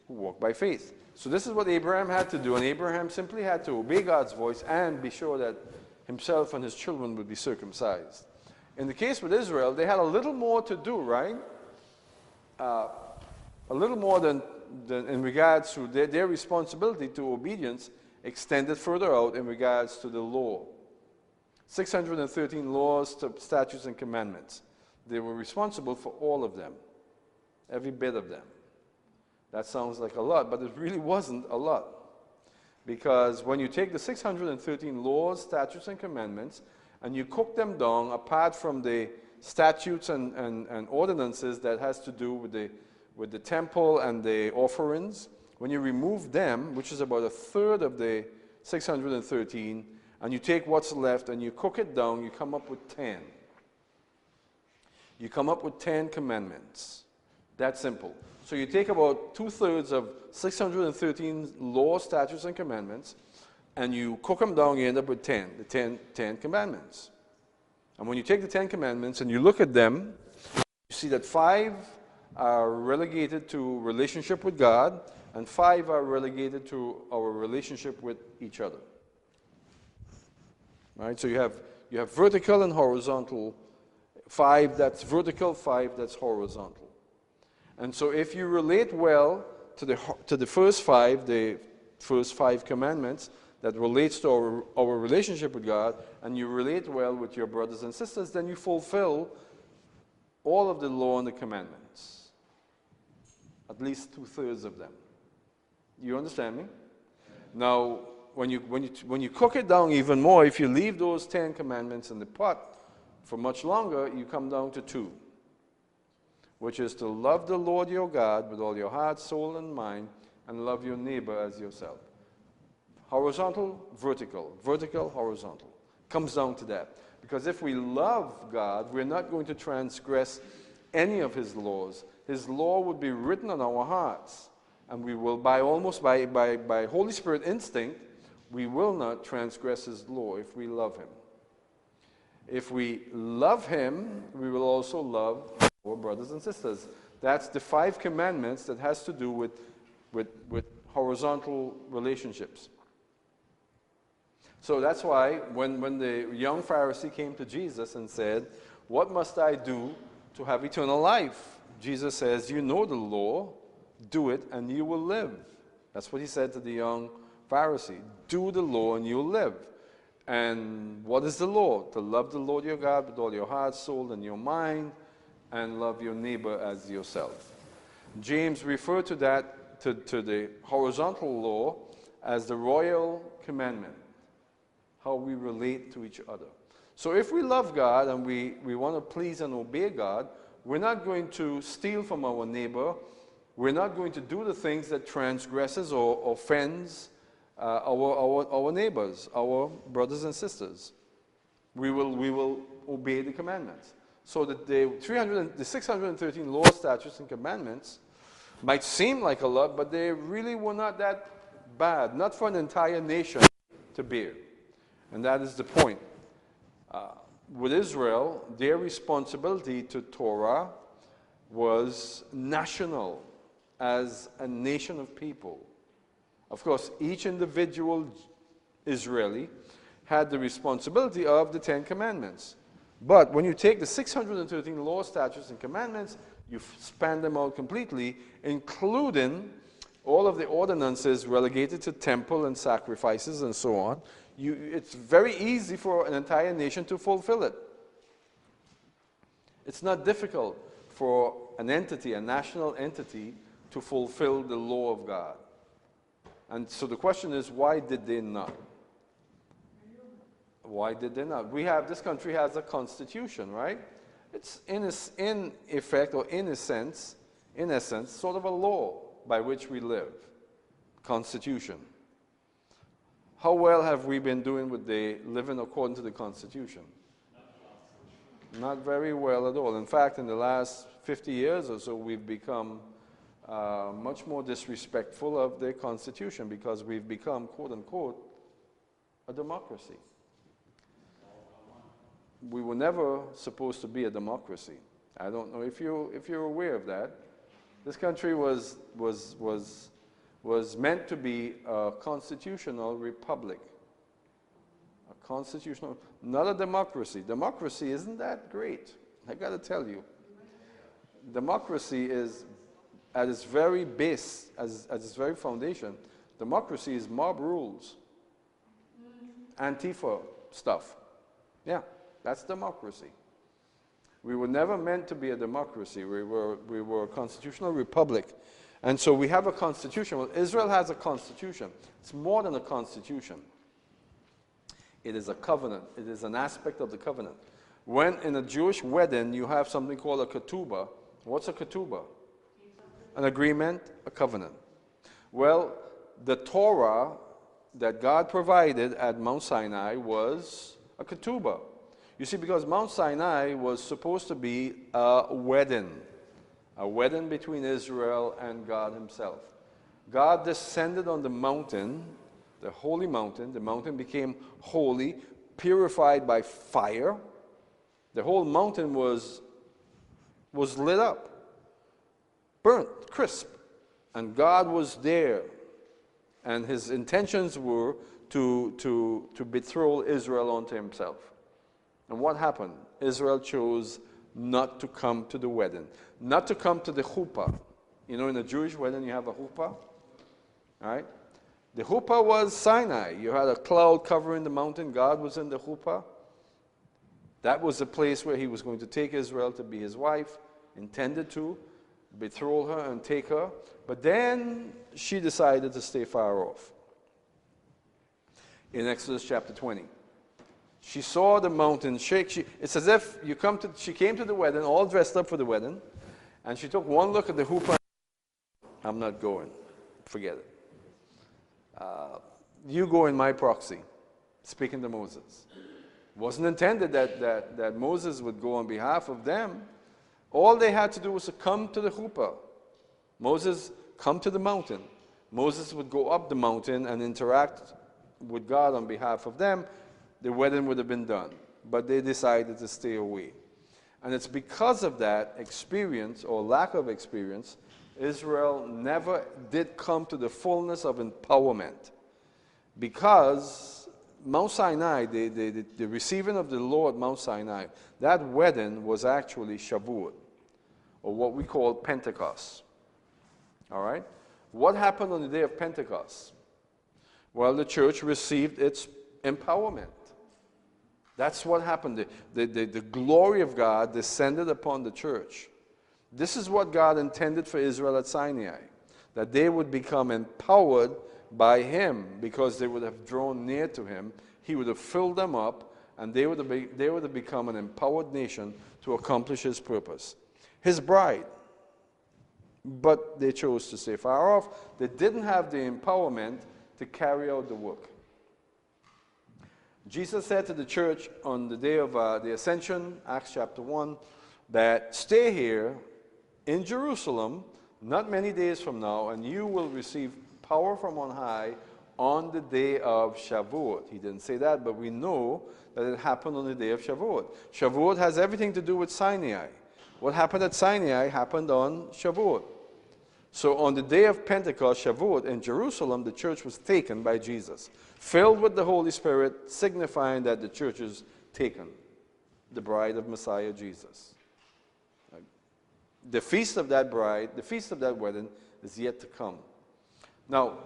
who walk by faith. So this is what Abraham had to do, and Abraham simply had to obey God's voice and be sure that himself and his children would be circumcised. In the case with Israel, they had a little more to do, right? A little more than in regards to their responsibility to obedience extended further out in regards to the law. 613 laws, statutes, and commandments. They were responsible for all of them, every bit of them. That sounds like a lot, but it really wasn't a lot. Because when you take the 613 laws, statutes, and commandments, and you cook them down, apart from the statutes and ordinances that has to do with the temple and the offerings, when you remove them, which is about a third of the 613, and you take what's left and you cook it down, you come up with 10. You come up with 10 commandments. That simple. So you take about 2/3 of 613 laws, statutes, and commandments, and you cook them down, you end up with 10, the 10 commandments. And when you take the 10 commandments and you look at them, you see that 5 are relegated to relationship with God, and 5 are relegated to our relationship with each other. Right? So you have vertical and horizontal. 5 that's vertical, 5 that's horizontal. And so if you relate well to the first 5, the first 5 commandments that relates to our relationship with God, and you relate well with your brothers and sisters, then you fulfill all of the law and the commandments. At least 2/3 of them. You understand me? Now, when you cook it down even more, if you leave those 10 commandments in the pot for much longer, you come down to 2, which is to love the Lord your God with all your heart, soul, and mind, and love your neighbor as yourself. Horizontal, vertical, vertical, horizontal. Comes down to that. Because if we love God, we're not going to transgress any of his laws. His law would be written on our hearts. And we will, by Holy Spirit instinct, we will not transgress his law if we love him. If we love him, we will also love our brothers and sisters. That's the 5 commandments that has to do with horizontal relationships. So that's why when the young Pharisee came to Jesus and said, "What must I do to have eternal life?" Jesus says, "You know the law, do it and you will live." That's what he said to the young Pharisee. Do the law and you'll live. And what is the law? To love the Lord your God with all your heart, soul, and your mind, and love your neighbor as yourself. James referred to that, to the horizontal law, as the royal commandment, how we relate to each other. So if we love God and we want to please and obey God, we're not going to steal from our neighbor. We're not going to do the things that transgresses or offends our neighbors, our brothers and sisters. We will obey the commandments. So that the 613 laws, statutes, and commandments might seem like a lot, but they really were not that bad, not for an entire nation to bear. And that is the point. With Israel, their responsibility to Torah was national, as a nation of people. Of course, each individual Israeli had the responsibility of the 10 commandments. But when you take the 613 laws, statutes, and commandments, you span them out completely, including all of the ordinances relegated to temple and sacrifices and so on. It's very easy for an entire nation to fulfill it. It's not difficult for an entity, a national entity, to fulfill the law of God. And so the question is, why did they not? Why did they not? This country has a constitution, right? It's in effect, or in essence, sort of a law by which we live. Constitution. How well have we been doing with the living according to the Constitution? Not very well at all. In fact, in the last 50 years or so, we've become much more disrespectful of the Constitution because we've become, quote unquote, a democracy. We were never supposed to be a democracy. I don't know if you're aware of that. This country was meant to be a constitutional republic. A constitutional, not a democracy. Democracy isn't that great. I got to tell you. Democracy is, at its very base, at its very foundation, democracy is mob rules. Antifa stuff. Yeah, that's democracy. We were never meant to be a democracy. We were a constitutional republic. And so we have a constitution. Well, Israel has a constitution. It's more than a constitution. It is a covenant. It is an aspect of the covenant. When in a Jewish wedding you have something called a ketubah. What's a ketubah? An agreement, a covenant. Well, the Torah that God provided at Mount Sinai was a ketubah. You see, because Mount Sinai was supposed to be a wedding between Israel and God himself. God descended on the mountain, the holy mountain. The mountain became holy, purified by fire. The whole mountain was lit up, burnt, crisp. And God was there. And his intentions were to betroth Israel unto himself. And what happened? Israel chose not to come to the wedding, not to come to the chuppah. You know, in a Jewish wedding, you have a chuppah, all right? The chuppah was Sinai. You had a cloud covering the mountain. God was in the chuppah. That was the place where he was going to take Israel to be his wife, intended to betroth her and take her. But then she decided to stay far off. In Exodus chapter 20. She saw the mountain shake. It's as if she came to the wedding, all dressed up for the wedding, and she took one look at the chuppah. I'm not going. Forget it. You go in my proxy, speaking to Moses. It wasn't intended that Moses would go on behalf of them. All they had to do was to come to the chuppah. Moses, come to the mountain. Moses would go up the mountain and interact with God on behalf of them. The wedding would have been done. But they decided to stay away. And it's because of that experience, or lack of experience, Israel never did come to the fullness of empowerment. Because Mount Sinai, the receiving of the law at Mount Sinai, that wedding was actually Shavuot, or what we call Pentecost. All right? What happened on the day of Pentecost? Well, the church received its empowerment. That's what happened. The glory of God descended upon the church. This is what God intended for Israel at Sinai, that they would become empowered by him because they would have drawn near to him. He would have filled them up, and they would have become an empowered nation to accomplish his purpose. His bride. But they chose to stay far off. They didn't have the empowerment to carry out the work. Jesus said to the church on the day of the Ascension, Acts chapter 1, that stay here in Jerusalem, not many days from now, and you will receive power from on high on the day of Shavuot. He didn't say that, but we know that it happened on the day of Shavuot. Shavuot has everything to do with Sinai. What happened at Sinai happened on Shavuot. So on the day of Pentecost, Shavuot, in Jerusalem, the church was taken by Jesus, filled with the Holy Spirit, signifying that the church is taken, the bride of Messiah Jesus. The feast of that bride, the feast of that wedding, is yet to come. Now,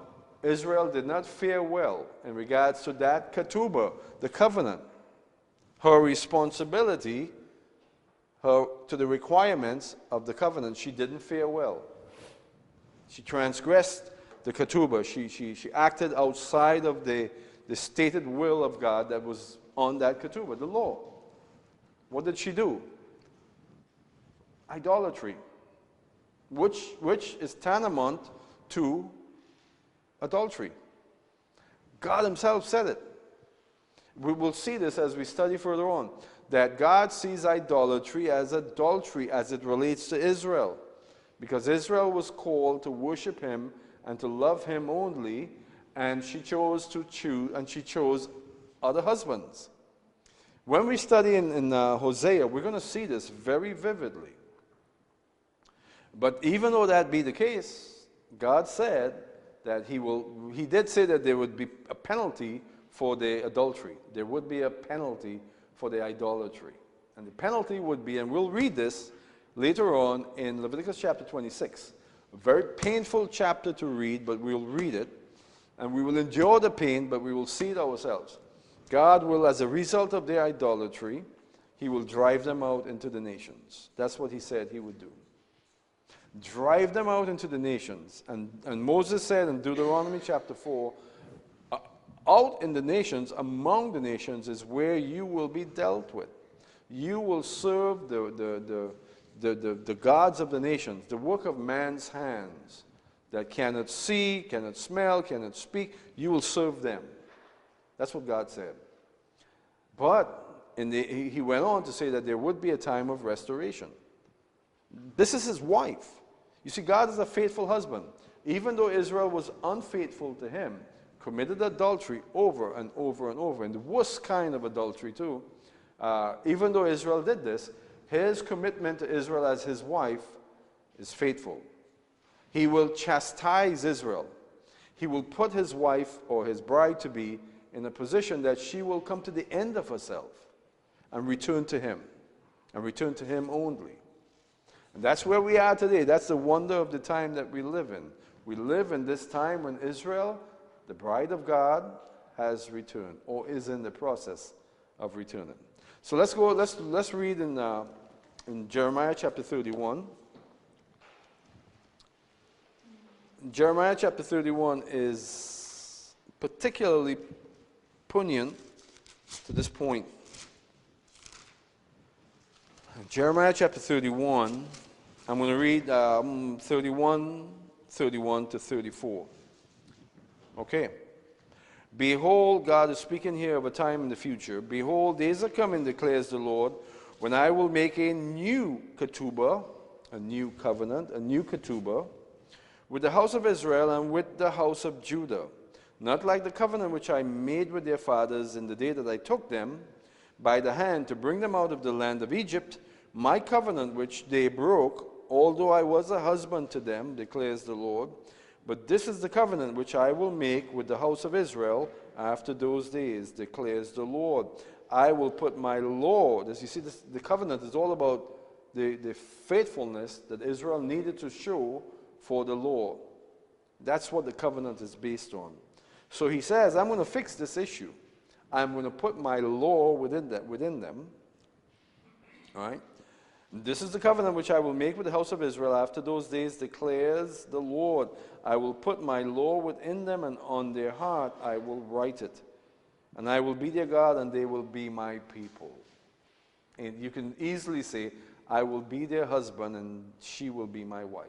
Israel did not fare well in regards to that ketubah, the covenant. Her responsibility, to the requirements of the covenant, she didn't fare well. She transgressed the ketubah. She acted outside of the stated will of God that was on that ketubah, the law. What did she do? Idolatry, which is tantamount to adultery. God himself said it. We will see this as we study further on, that God sees idolatry as adultery as it relates to Israel. Because Israel was called to worship him and to love him only, and she chose other husbands. When we study in Hosea, we're going to see this very vividly. But even though that be the case, God said that he did say that there would be a penalty for the adultery. There would be a penalty for the idolatry. And the penalty would be, and we'll read this later on in Leviticus chapter 26. A very painful chapter to read, but we'll read it. And we will endure the pain, but we will see it ourselves. God will, as a result of their idolatry, he will drive them out into the nations. That's what he said he would do. Drive them out into the nations. And Moses said in Deuteronomy chapter 4, out in the nations, among the nations, is where you will be dealt with. You will serve the gods of the nations, the work of man's hands, that cannot see, cannot smell, cannot speak, you will serve them. That's what God said. But he went on to say that there would be a time of restoration. This is his wife. You see, God is a faithful husband. Even though Israel was unfaithful to him, committed adultery over and over and over, and the worst kind of adultery too, even though Israel did this, his commitment to Israel as his wife is faithful. He will chastise Israel. He will put his wife or his bride-to-be in a position that she will come to the end of herself and return to him only. And that's where we are today. That's the wonder of the time that we live in. We live in this time when Israel, the bride of God, has returned or is in the process of returning. So let's read in Jeremiah chapter 31. Jeremiah chapter 31 is particularly poignant to this point. Jeremiah chapter 31, I'm going to read 31 to 34. Okay. Behold, God is speaking here of a time in the future. Behold, days are coming, declares the Lord, when I will make a new ketubah, a new covenant, a new ketubah, with the house of Israel and with the house of Judah, not like the covenant which I made with their fathers in the day that I took them by the hand to bring them out of the land of Egypt, my covenant which they broke, although I was a husband to them, declares the Lord. But this is the covenant which I will make with the house of Israel after those days, declares the Lord. I will put my law, as you see, the covenant is all about the faithfulness that Israel needed to show for the law. That's what the covenant is based on. So he says, I'm going to fix this issue. I'm going to put my law within them. All right? This is the covenant which I will make with the house of Israel after those days, declares the Lord. I will put my law within them, and on their heart I will write it. And I will be their God, and they will be my people. And you can easily say, I will be their husband, and she will be my wife.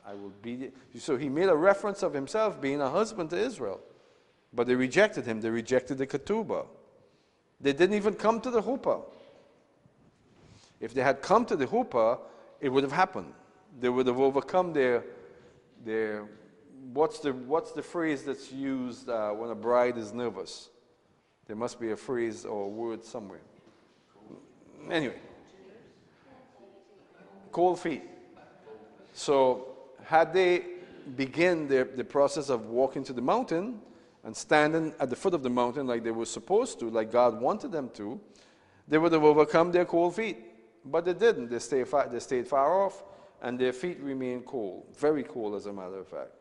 I will be. So he made a reference of himself being a husband to Israel. But they rejected him. They rejected the ketubah. They didn't even come to the chuppah. If they had come to the chuppah, it would have happened. They would have overcome their what's the phrase that's used when a bride is nervous? There must be a phrase or a word somewhere. Anyway. Cold feet. So had they begin the process of walking to the mountain and standing at the foot of the mountain like they were supposed to, like God wanted them to, they would have overcome their cold feet. But they didn't. They stayed far off, and their feet remained cold. Very cold, as a matter of fact.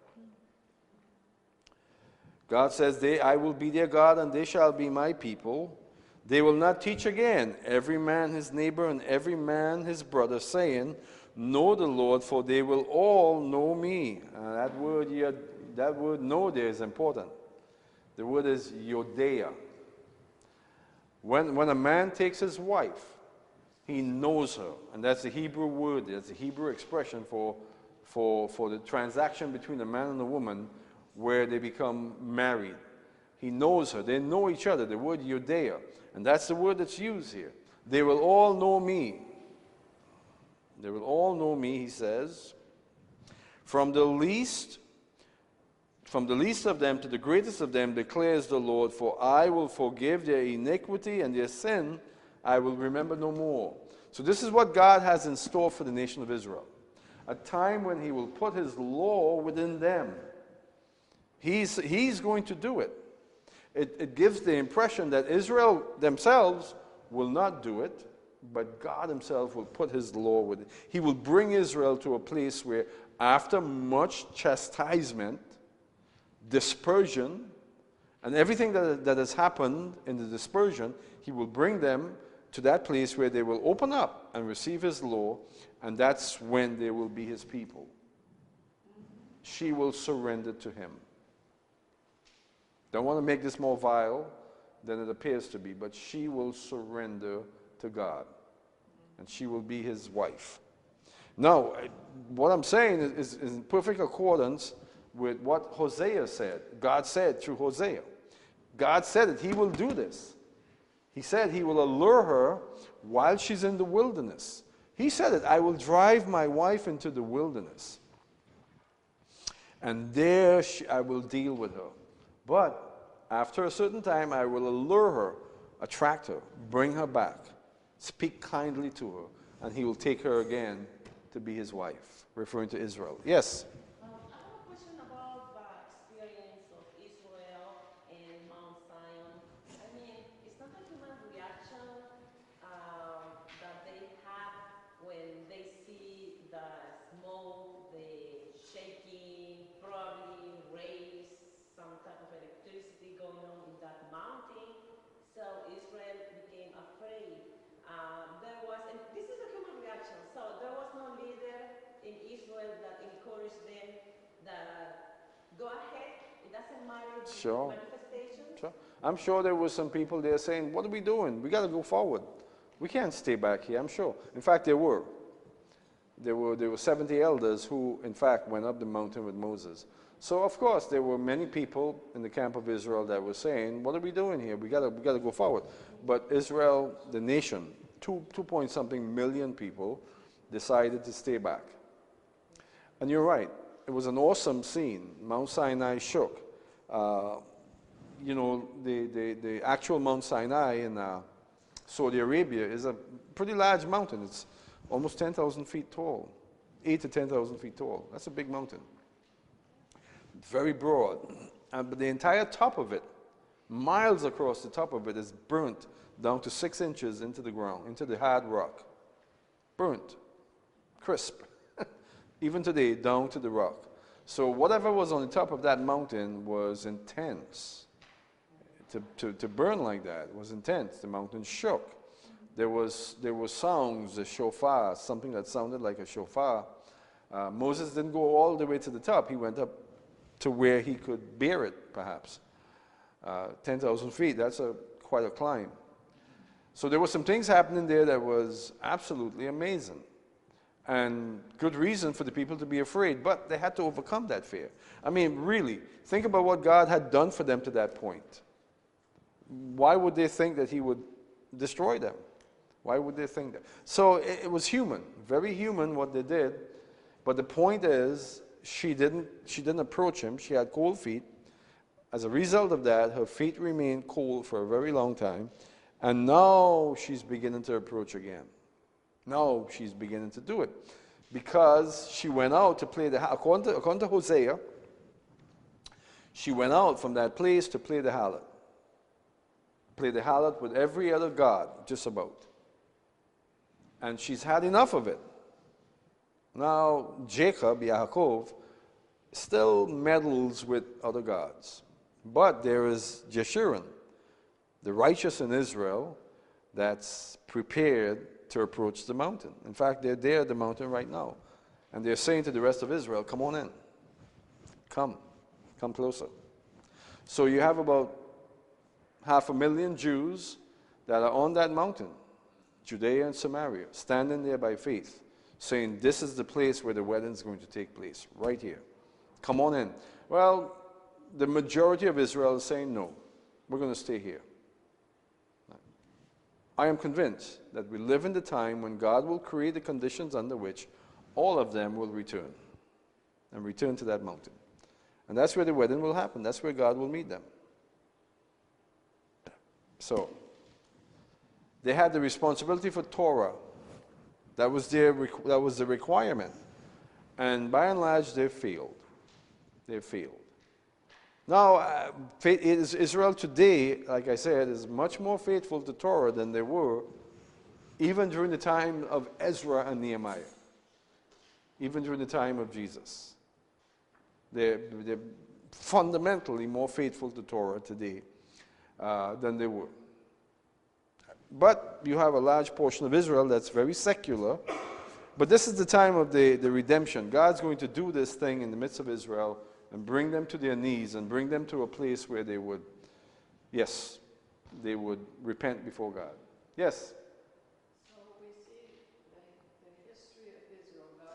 God says, I will be their God, and they shall be my people. They will not teach again, every man his neighbor and every man his brother, saying, know the Lord, for they will all know me. That word know there is important. The word is yodea. When a man takes his wife, he knows her. And that's the Hebrew word, that's the Hebrew expression for the transaction between a man and a woman where they become married. He knows her. They know each other. The word yodea. And that's the word that's used here. They will all know me. They will all know me, he says. From the least of them to the greatest of them, declares the Lord, for I will forgive their iniquity and their sin I will remember no more. So this is what God has in store for the nation of Israel. A time when he will put his law within them. He's going to do it. It gives the impression that Israel themselves will not do it, but God himself will put his law with it. He will bring Israel to a place where after much chastisement, dispersion, and everything that has happened in the dispersion, he will bring them to that place where they will open up and receive his law, and that's when they will be his people. She will surrender to him. Don't want to make this more vile than it appears to be, but she will surrender to God, and she will be his wife. Now, what I'm saying is in perfect accordance with what Hosea said. God said through Hosea. God said that he will do this. He said he will allure her while she's in the wilderness. He said it, I will drive my wife into the wilderness. And there I will deal with her. But after a certain time, I will allure her, attract her, bring her back, speak kindly to her, and he will take her again to be his wife, referring to Israel. Yes? I have a question about the experience of Israel and Mount Zion. I mean, it's not a human reaction that they have when they see the smoke, the shaking, probably raise some type of electricity going on in that mountain. So Israel became afraid. And this is a human reaction. So there was no leader in Israel that encouraged them that go ahead. It doesn't matter the Sure. manifestations. Sure. I'm sure there were some people there saying, what are we doing? We got to go forward. We can't stay back here, I'm sure. In fact, there were. There were 70 elders who, in fact, went up the mountain with Moses. So, of course, there were many people in the camp of Israel that were saying, what are we doing here? We got to go forward. But Israel, the nation, 2.something million people, decided to stay back. And you're right. It was an awesome scene. Mount Sinai shook. You know, the actual Mount Sinai in Saudi Arabia is a pretty large mountain. It's almost 10,000 feet tall, 8 to 10,000 feet tall. That's a big mountain. Very broad. But the entire top of it, miles across the top of it, is burnt down to 6 inches into the ground, into the hard rock. Burnt. Crisp. Even today, down to the rock. So whatever was on the top of that mountain was intense. To burn like that was intense. The mountain shook. There were sounds, a shofar, something that sounded like a shofar. Moses didn't go all the way to the top. He went up to where he could bear it, perhaps. 10,000 feet, that's quite a climb. So there were some things happening there that was absolutely amazing. And good reason for the people to be afraid, but they had to overcome that fear. I mean, really, think about what God had done for them to that point. Why would they think that he would destroy them? Why would they think that? So it was human, very human what they did. But the point is, she didn't approach him. She had cold feet. As a result of that, her feet remained cold for a very long time. And now she's beginning to approach again. Now she's beginning to do it. Because she went out to play according to Hosea, she went out from that place to play the harlot. Play the harlot with every other god, just about. And she's had enough of it. Now Jacob, Yaakov, still meddles with other gods. But there is Jeshurun, the righteous in Israel, that's prepared to approach the mountain. In fact, they're there at the mountain right now. And they're saying to the rest of Israel, come on in. Come closer. So you have about 500,000 Jews that are on that mountain, Judea and Samaria, standing there by faith, saying, this is the place where the wedding is going to take place, right here. Come on in. Well, the majority of Israel is saying, no, we're going to stay here. I am convinced that we live in the time when God will create the conditions under which all of them will return, and return to that mountain. And that's where the wedding will happen. That's where God will meet them. So, they had the responsibility for Torah. That was the requirement. And by and large, they failed. They failed. Now, Israel today, like I said, is much more faithful to Torah than they were even during the time of Ezra and Nehemiah, even during the time of Jesus. They're fundamentally more faithful to Torah today than they were. But you have a large portion of Israel that's very secular. But this is the time of the redemption. God's going to do this thing in the midst of Israel and bring them to their knees and bring them to a place where they would, yes, they would repent before God. Yes? So we see the history of Israel. God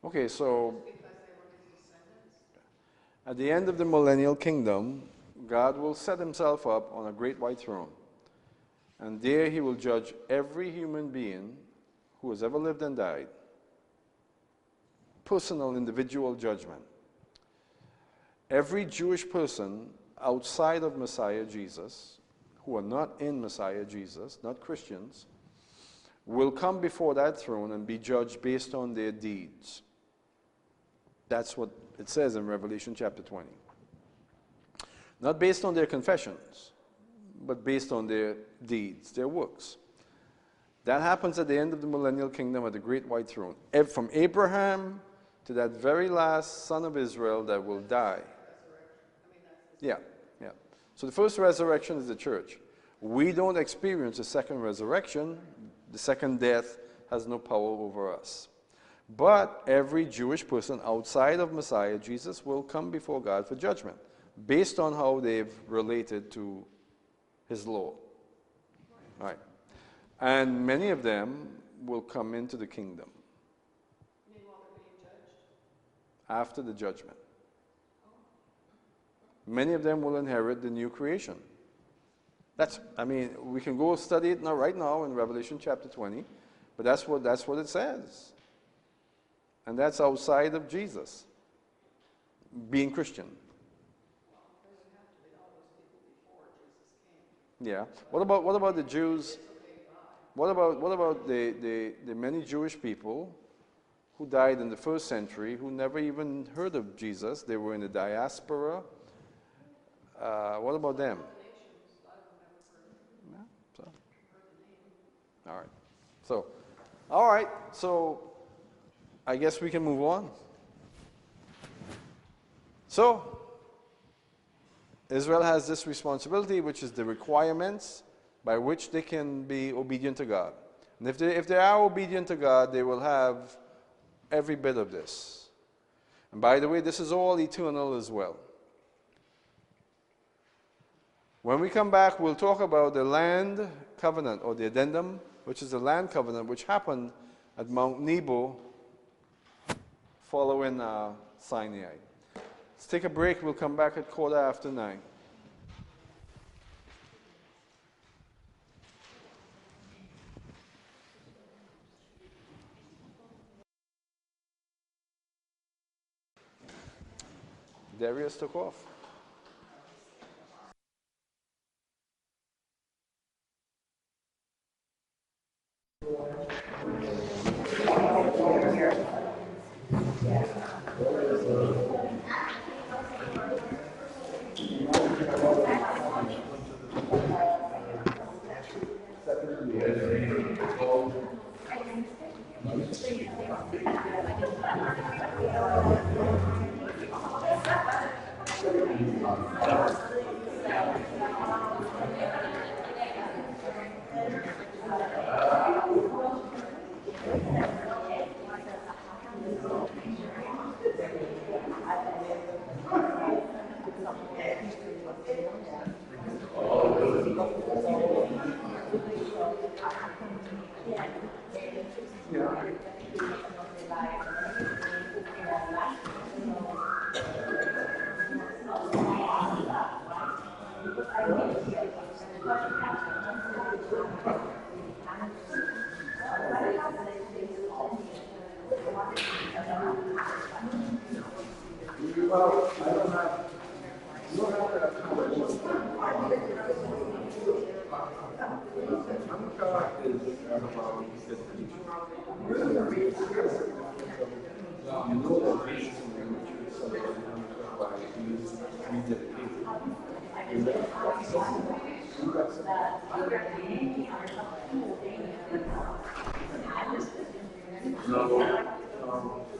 Okay, so Because they were his descendants? at the end of the millennial kingdom, God will set himself up on a great white throne. And there he will judge every human being who has ever lived and died. Personal, individual judgment. Every Jewish person outside of Messiah Jesus, who are not in Messiah Jesus, not Christians, will come before that throne and be judged based on their deeds. That's what it says in Revelation chapter 20. Not based on their confessions, but based on their deeds, their works. That happens at the end of the millennial kingdom at the great white throne. From Abraham to that very last son of Israel that will die. Yeah, yeah. So the first resurrection is the church. We don't experience a second resurrection. The second death has no power over us. But every Jewish person outside of Messiah Jesus will come before God for judgment based on how they've related to his law. Right. And many of them will come into the kingdom after the judgment. Many of them will inherit the new creation. We can go study it now, right now in Revelation chapter 20, but that's what it says. And that's outside of Jesus being Christian. Yeah. What about the Jews? What about the many Jewish people who died in the first century who never even heard of Jesus? They were in the diaspora. What about them? Yeah, so. All right. So I guess we can move on. So Israel has this responsibility, which is the requirements by which they can be obedient to God. And if they are obedient to God, they will have every bit of this. And by the way, this is all eternal as well. When we come back, we'll talk about the land covenant, or the addendum, which is the land covenant, which happened at Mount Nebo following Sinai. Let's take a break. We'll come back at 9:15. Darius took off.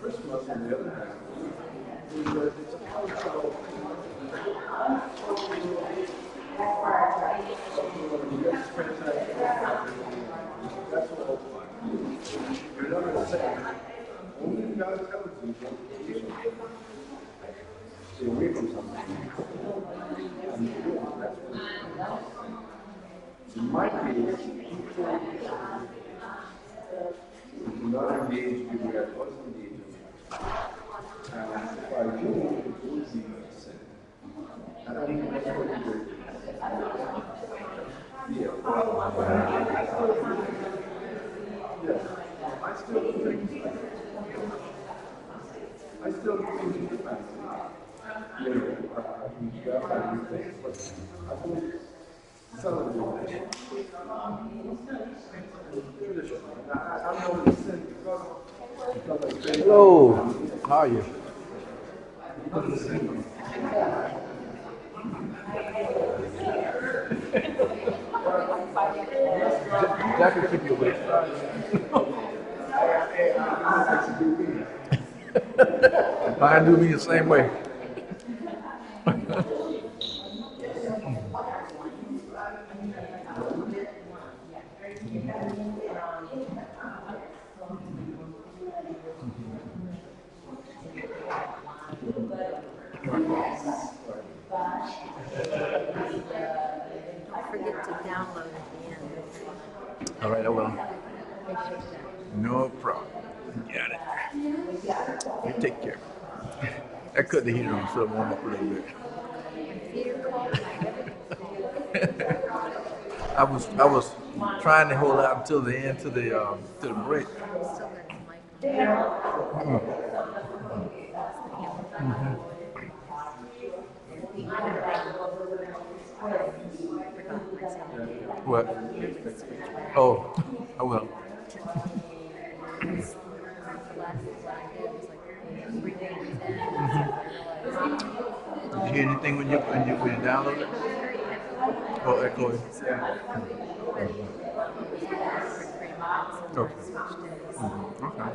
Christmas, on the other hand, it's a cultural that's all. You're not going to say, only God tells you to stay away from something. And you do it. That's what in my case, people do not engage me where I was engaging. If I do, it would be a sin. I don't even know what to do. Yeah, well, I still think, I still think it's fancy. Yeah, that's how you think, but I won't celebrate it. Tradition. I know it's sin because I spend. Hello, how are you? That could keep you awake. Mine do me the same way. Don't forget to download at the end. All right, I will. No problem. Got it. You take care. I cut the heater on so it warm up a little bit. I was trying to hold out until the end to the break. What? Oh, I will. Did you hear anything when you downloaded it? Oh, echo it. Okay. Okay.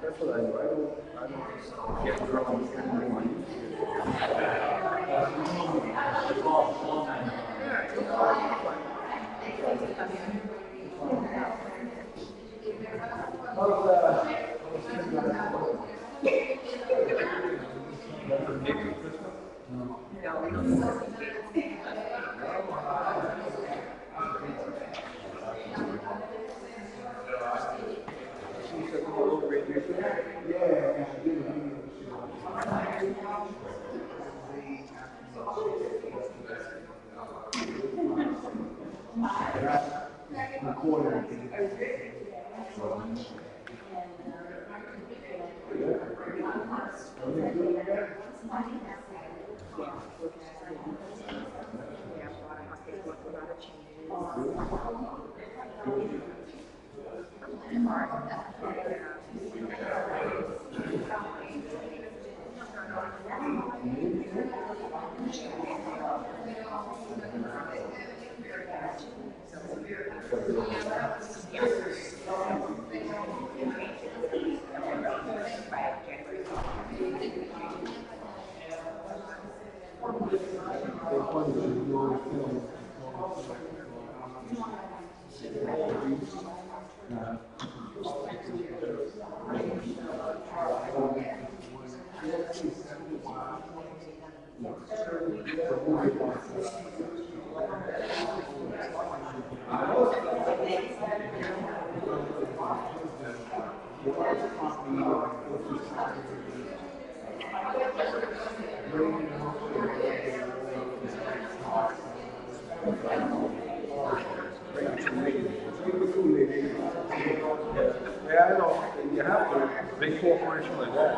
That's what I do. I don't get drunk anymore. Yeah, I know. You have to. Big corporation like that.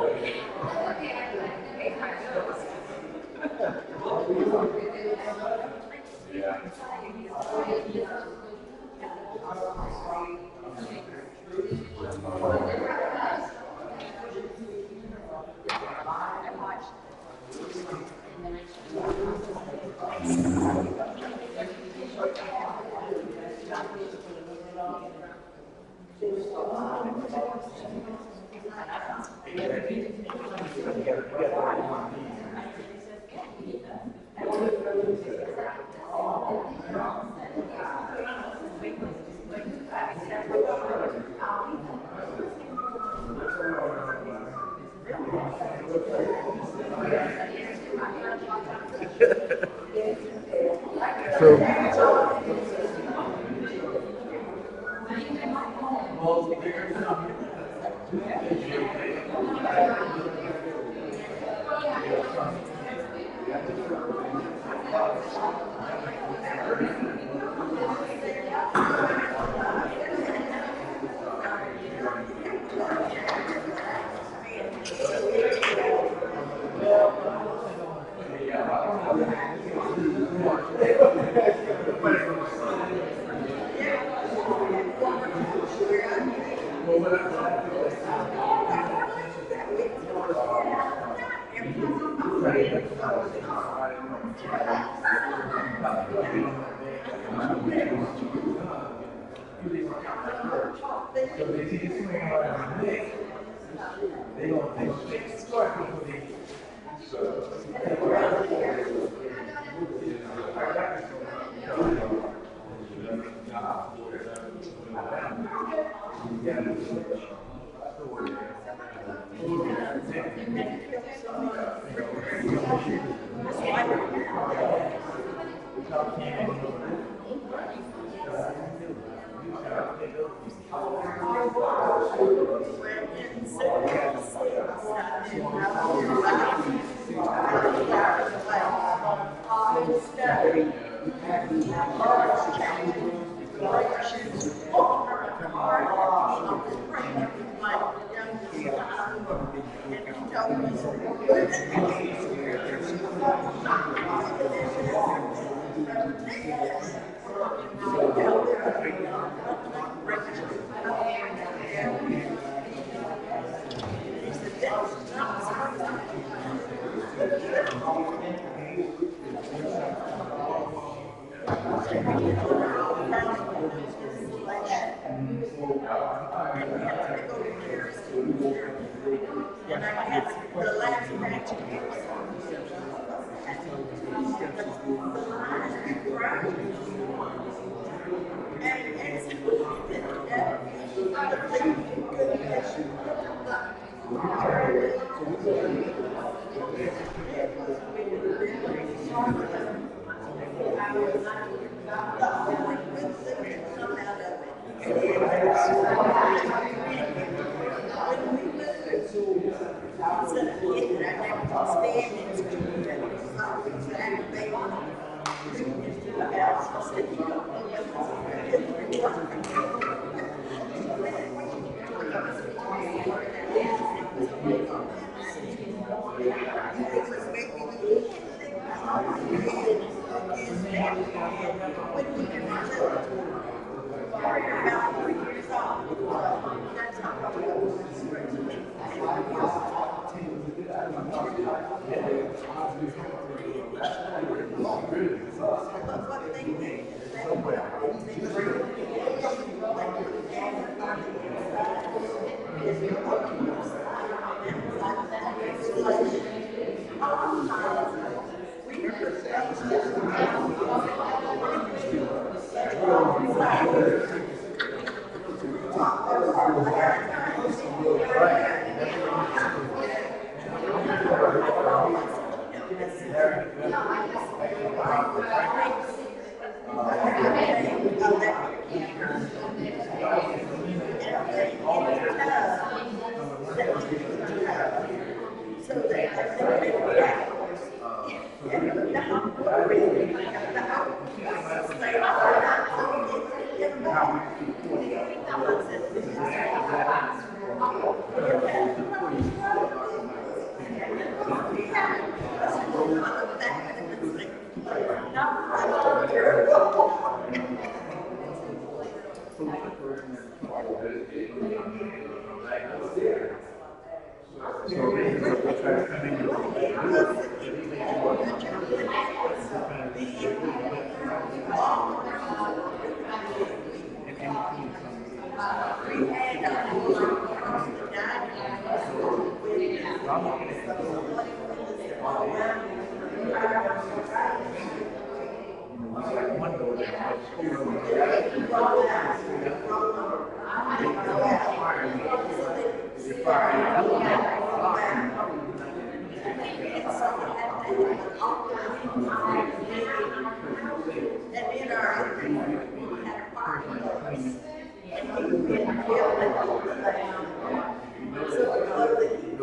So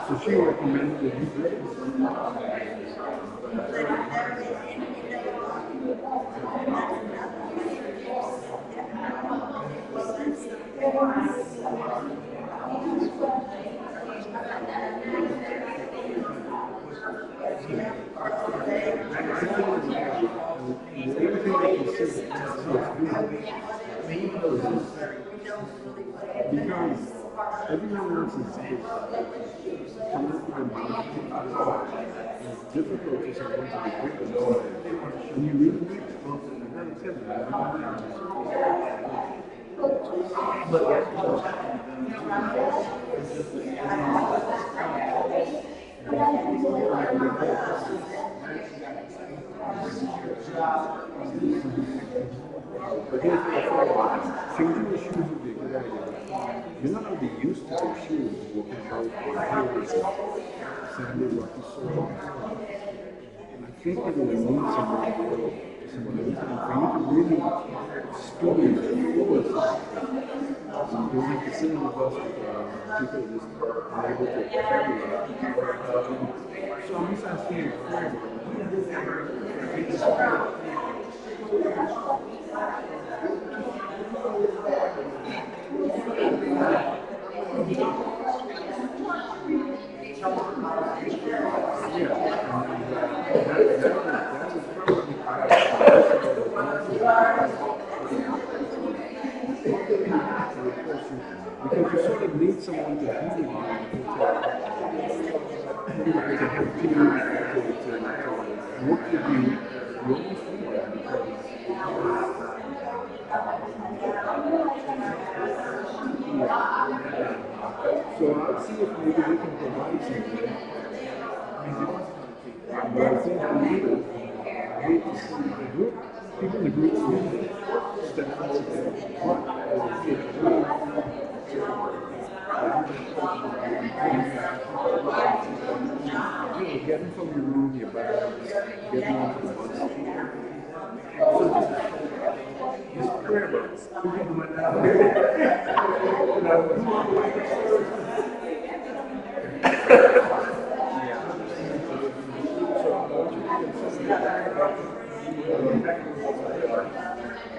So she recommended that you read this. Everything they can see, because everyone else is it's difficult for someone to be quick and you really need but here's the thing. Changing the shoes would be a good idea. You're not going to be used to your shoes walking out on heels and sandy rocky soil. And I think you're going to need somebody for you to really experience the fullest. You don't have to sit in the bus with people that just are able to carry it. So I'm just asking you a favor. Because you sort of need someone to be with you to help you to work with you. You always feel that so I'll see if maybe they can provide something. But I think we need it. I hate to see the group, people in the group step out of get them from your room, your bags, get them onto the bus. So just prayer birds.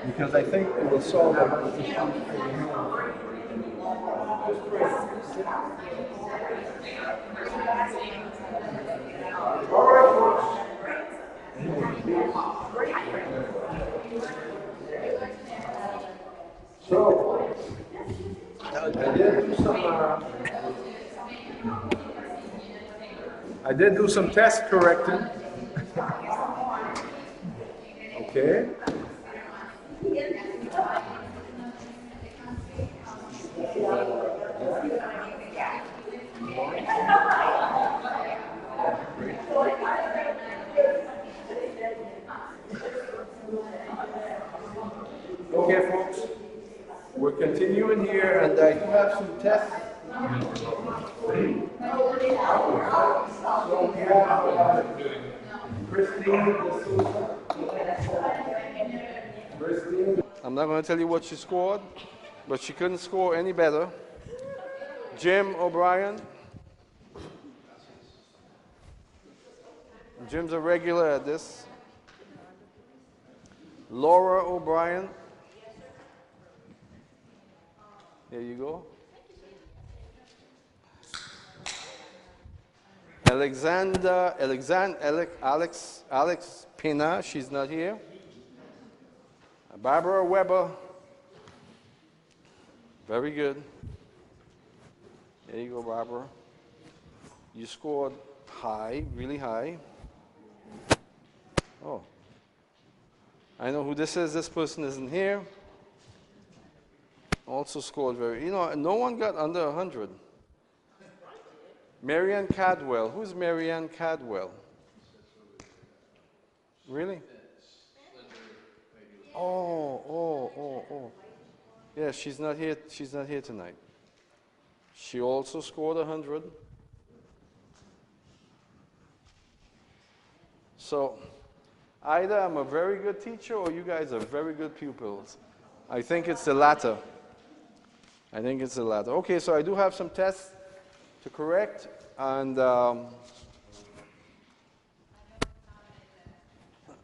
Because I think it will solve the issue for you. All right, folks. So, I did do some test correcting. Okay. Okay, folks, we're continuing here, and I do have some tests. So we have Christine. I'm not going to tell you what she scored, but she couldn't score any better. Jim O'Brien. Jim's a regular at this. Laura O'Brien. There you go. Alex Pina, she's not here. Barbara Weber. Very good. There you go, Barbara. You scored high, really high. Oh. I know who this is. This person isn't here. Also scored very, no one got under 100. Marianne Cadwell. Who's Marianne Cadwell? Really? Oh. Yeah, she's not here. She's not here tonight. She also scored 100. So either I'm a very good teacher or you guys are very good pupils. I think it's the latter. I think it's the latter. Okay, so I do have some tests to correct, and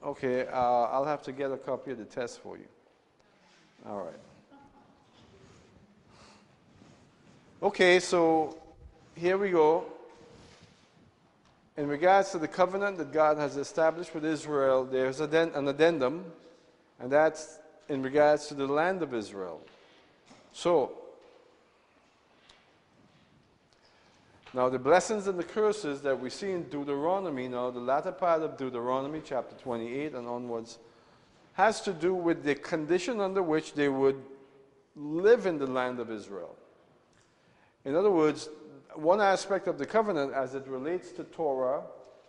okay, I'll have to get a copy of the test for you. All right. Okay, so here we go. In regards to the covenant that God has established with Israel, there's an addendum, and that's in regards to the land of Israel. So, now the blessings and the curses that we see in Deuteronomy, now the latter part of Deuteronomy, chapter 28 and onwards, has to do with the condition under which they would live in the land of Israel. In other words, one aspect of the covenant as it relates to Torah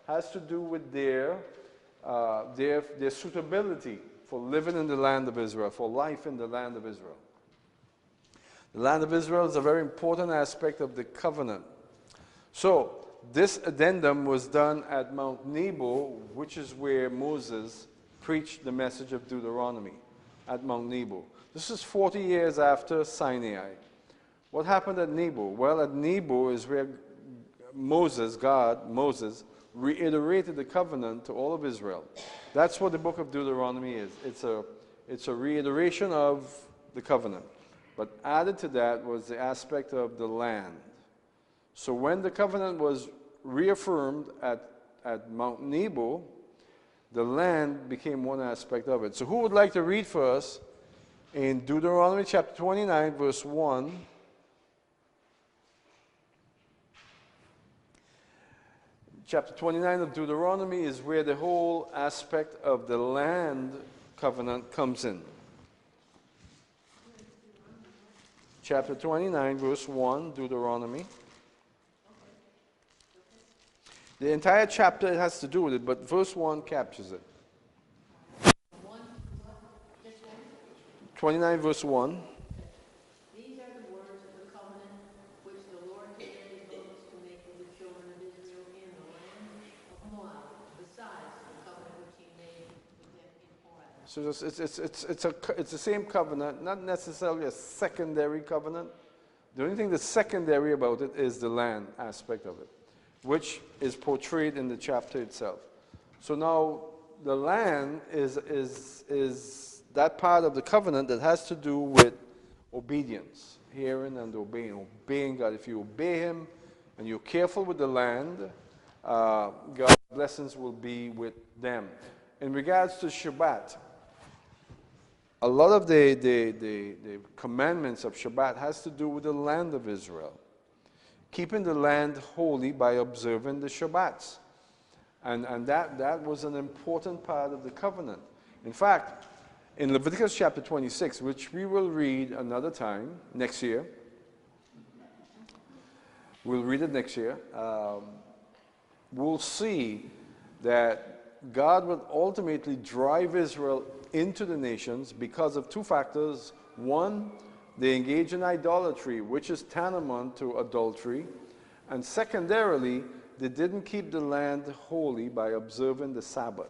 has to do with their suitability for living in the land of Israel, for life in the land of Israel. The land of Israel is a very important aspect of the covenant. So, this addendum was done at Mount Nebo, which is where Moses preached the message of Deuteronomy, at Mount Nebo. This is 40 years after Sinai. What happened at Nebo? Well, at Nebo is where Moses reiterated the covenant to all of Israel. That's what the book of Deuteronomy is. It's a reiteration of the covenant. But added to that was the aspect of the land. So when the covenant was reaffirmed at Mount Nebo, the land became one aspect of it. So who would like to read for us in Deuteronomy chapter 29, verse 1? Chapter 29 of Deuteronomy is where the whole aspect of the land covenant comes in. Chapter 29, verse 1, Deuteronomy. The entire chapter has to do with it, but verse 1 captures it. 29, verse 1. These are the words of the covenant which the Lord commanded Moses to make with the children of Israel in the land of Moab, besides the covenant which he made with them in Horeb. So it's the same covenant, not necessarily a secondary covenant. The only thing that's secondary about it is the land aspect of it, which is portrayed in the chapter itself. So now the land is that part of the covenant that has to do with obedience, hearing and obeying God. If you obey Him and you're careful with the land, God's blessings will be with them. In regards to Shabbat, a lot of the commandments of Shabbat has to do with the land of Israel. Keeping the land holy by observing the Shabbats. And that was an important part of the covenant. In fact, in Leviticus chapter 26, which we will read another time, next year, we'll read it next year, we'll see that God will ultimately drive Israel into the nations because of two factors. One, they engage in idolatry, which is tantamount to adultery. And secondarily, they didn't keep the land holy by observing the Sabbath.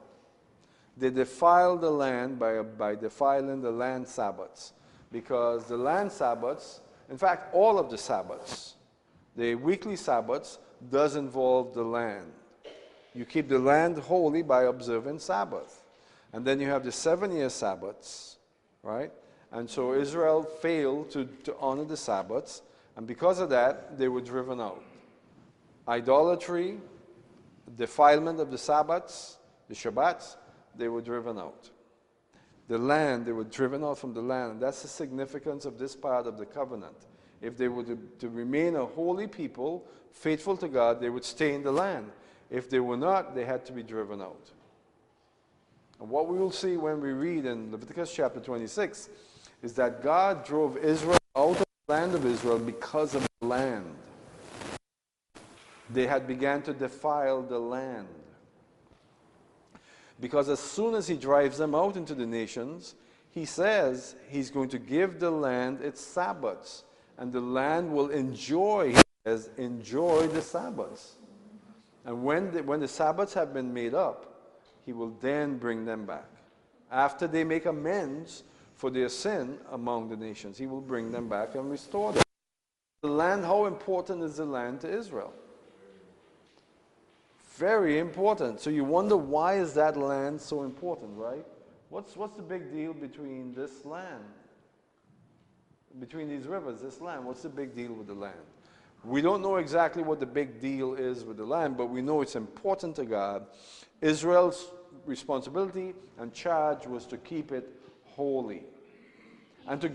They defiled the land by defiling the land Sabbaths. Because the land Sabbaths, in fact, all of the Sabbaths, the weekly Sabbaths, does involve the land. You keep the land holy by observing Sabbath. And then you have the 7-year Sabbaths, right? And so Israel failed to honor the Sabbaths, and because of that, they were driven out. Idolatry, defilement of the Sabbaths, the Shabbats, they were driven out. The land, they were driven out from the land. That's the significance of this part of the covenant. If they were to remain a holy people, faithful to God, they would stay in the land. If they were not, they had to be driven out. And what we will see when we read in Leviticus chapter 26 is that God drove Israel out of the land of Israel because of the land. They had begun to defile the land. Because as soon as He drives them out into the nations, He says He's going to give the land its Sabbaths. And the land will enjoy the Sabbaths. And when the Sabbaths have been made up, he will then bring them back. After they make amends for their sin among the nations, he will bring them back and restore them. The land, how important is the land to Israel? Very important. So you wonder, why is that land so important, right? What's the big deal between this land? Between these rivers, this land, what's the big deal with the land? We don't know exactly what the big deal is with the land, but we know it's important to God. Israel's responsibility and charge was to keep it holy. And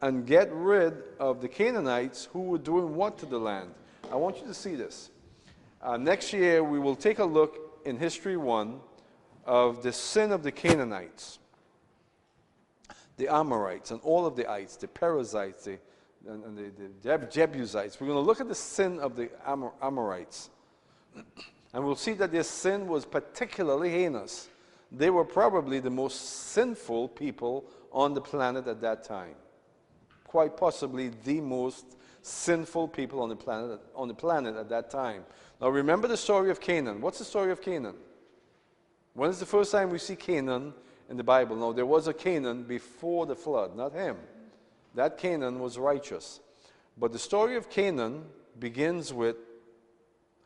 and get rid of the Canaanites who were doing what to the land. I want you to see this. Next year, we will take a look in History 1 of the sin of the Canaanites, the Amorites, and all of the ites, the Perizzites, and the Jebusites. We're going to look at the sin of the Amorites. And we'll see that their sin was particularly heinous. They were probably the most sinful people on the planet at that time. Quite possibly the most sinful people on the planet at that time. Now remember the story of Canaan. What's the story of Canaan? When is the first time we see Canaan in the Bible? No, there was a Canaan before the flood, not him. That Canaan was righteous. But the story of Canaan begins with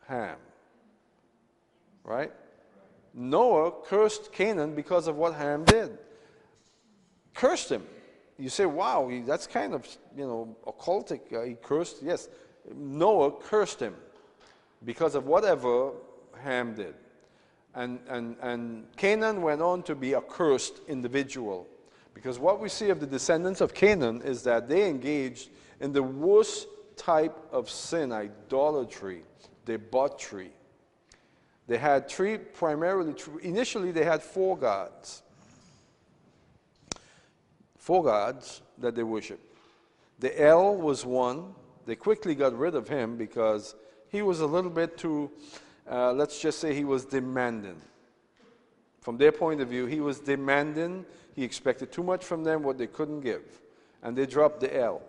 Ham. Right? Noah cursed Canaan because of what Ham did. Cursed him. You say, wow, that's kind of, occultic. He cursed. Yes, Noah cursed him because of whatever Ham did. And Canaan went on to be a cursed individual. Because what we see of the descendants of Canaan is that they engaged in the worst type of sin, idolatry, debauchery. They had initially they had four gods. Four gods that they worshiped. The El was one. They quickly got rid of him because he was a little bit too, let's just say he was demanding. From their point of view, he was demanding. He expected too much from them, what they couldn't give. And they dropped the El.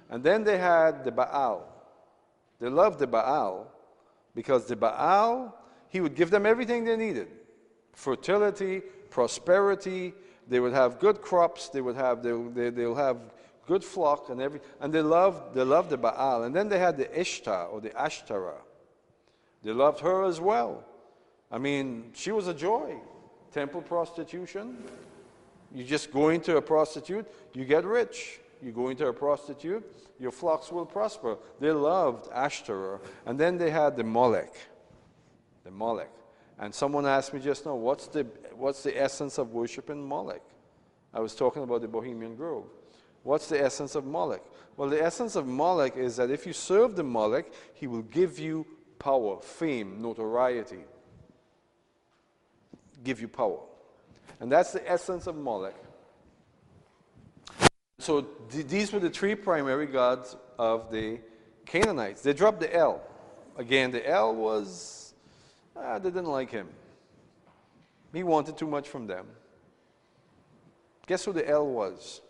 And then they had the Baal. They loved the Baal because the Baal, he would give them everything they needed. Fertility, prosperity, they would have good crops, they'll have good flock and everything. And they loved the Baal. And then they had the Ishtar or the Ashtoreth. They loved her as well. I mean, she was a joy. Temple prostitution. You just go into a prostitute, you get rich. You go into a prostitute, your flocks will prosper. They loved Ashtoreth. And then they had the Molech. The Molech. And someone asked me just now, what's the essence of worshiping Molech? I was talking about the Bohemian Grove. What's the essence of Molech? Well, the essence of Molech is that if you serve the Molech, he will give you power, fame, notoriety. Give you power. And that's the essence of Molech. So these were the three primary gods of the Canaanites. They dropped the El. Again, the El was, they didn't like him. He wanted too much from them. Guess who the El was?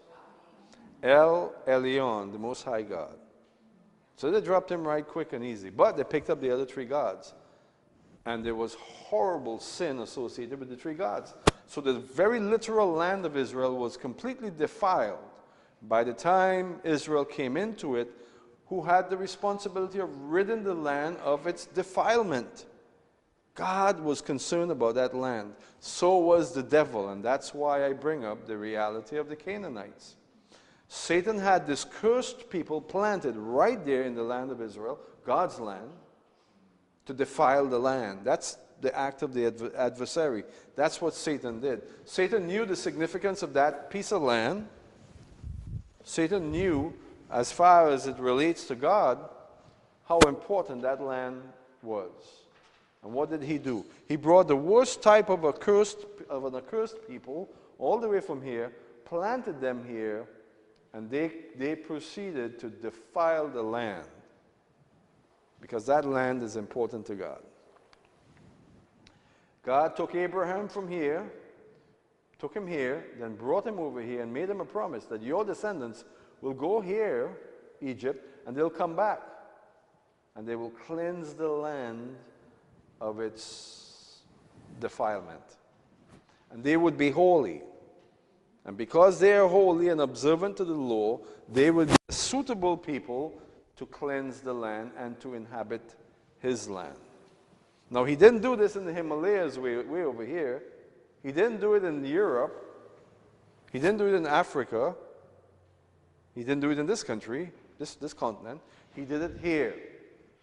El Elyon, the Most High God. So they dropped him right quick and easy. But they picked up the other three gods. And there was horrible sin associated with the three gods. So the very literal land of Israel was completely defiled. By the time Israel came into it, who had the responsibility of ridding the land of its defilement? God was concerned about that land. So was the devil, and that's why I bring up the reality of the Canaanites. Satan had this cursed people planted right there in the land of Israel, God's land, to defile the land. That's the act of the adversary. That's what Satan did. Satan knew the significance of that piece of land. Satan knew, as far as it relates to God, how important that land was. And what did he do? He brought the worst type of an accursed people all the way from here, planted them here, and they proceeded to defile the land. Because that land is important to God. God took Abraham from here, took him here, then brought him over here and made him a promise that your descendants will go here, Egypt, and they'll come back. And they will cleanse the land of its defilement. And they would be holy. And because they are holy and observant to the law, they would be suitable people to cleanse the land and to inhabit his land. Now, he didn't do this in the Himalayas way over here. He didn't do it in Europe. He didn't do it in Africa. He didn't do it in this country, this continent. He did it here.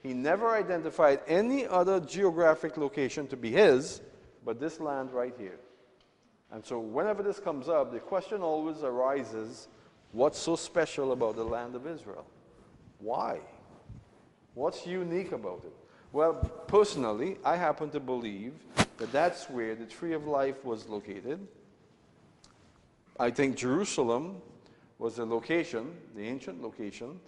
He never identified any other geographic location to be his, but this land right here. And so whenever this comes up, the question always arises, what's so special about the land of Israel? Why? What's unique about it? Well, personally, I happen to believe that that's where the tree of life was located. I think Jerusalem was the location, the ancient location,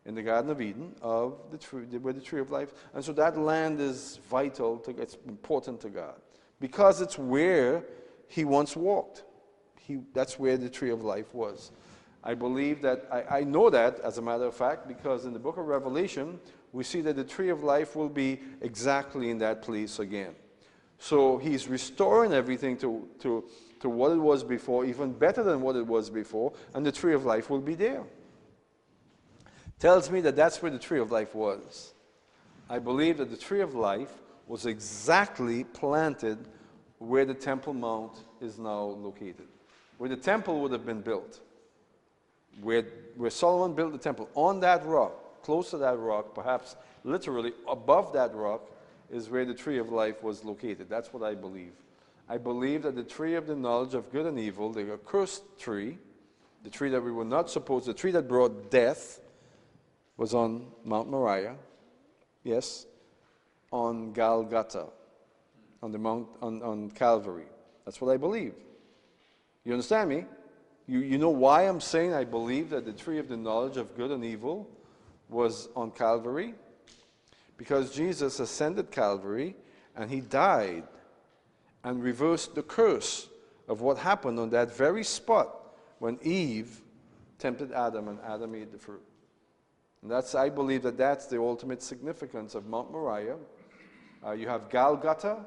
in the Garden of Eden of the tree, where the tree of life. And so that land is vital, it's important to God. Because it's where he once walked. That's where the tree of life was. I believe that, I know that, as a matter of fact, because in the book of Revelation, we see that the tree of life will be exactly in that place again. So he's restoring everything to what it was before, even better than what it was before, and the tree of life will be there. Tells me that that's where the tree of life was. I believe that the tree of life was exactly planted where the Temple Mount is now located, where the temple would have been built, where Solomon built the temple, on that rock, close to that rock, perhaps literally above that rock, is where the tree of life was located. That's what I believe. I believe that the tree of the knowledge of good and evil, the accursed tree, the tree that we were not supposed, the tree that brought death, was on Mount Moriah, yes, on Golgotha, on the mount, on Calvary. That's what I believe. You understand me? You know why I'm saying I believe that the tree of the knowledge of good and evil was on Calvary? Because Jesus ascended Calvary and he died and reversed the curse of what happened on that very spot when Eve tempted Adam and Adam ate the fruit. And I believe that that's the ultimate significance of Mount Moriah. You have Golgotha,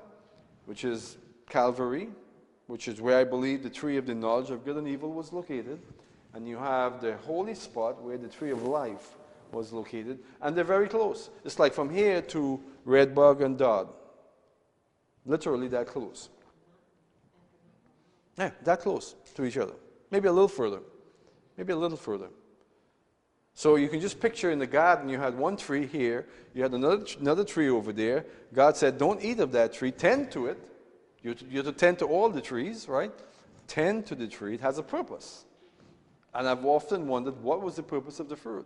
which is Calvary, which is where I believe the tree of the knowledge of good and evil was located. And you have the holy spot where the tree of life was located. And they're very close. It's like from here to Redbug and Dodd. Literally that close. Yeah, that close to each other. Maybe a little further. Maybe a little further. So you can just picture in the garden, you had one tree here, you had another tree over there. God said, don't eat of that tree, tend to it. You're to tend to all the trees, right? Tend to the tree, it has a purpose. And I've often wondered, what was the purpose of the fruit?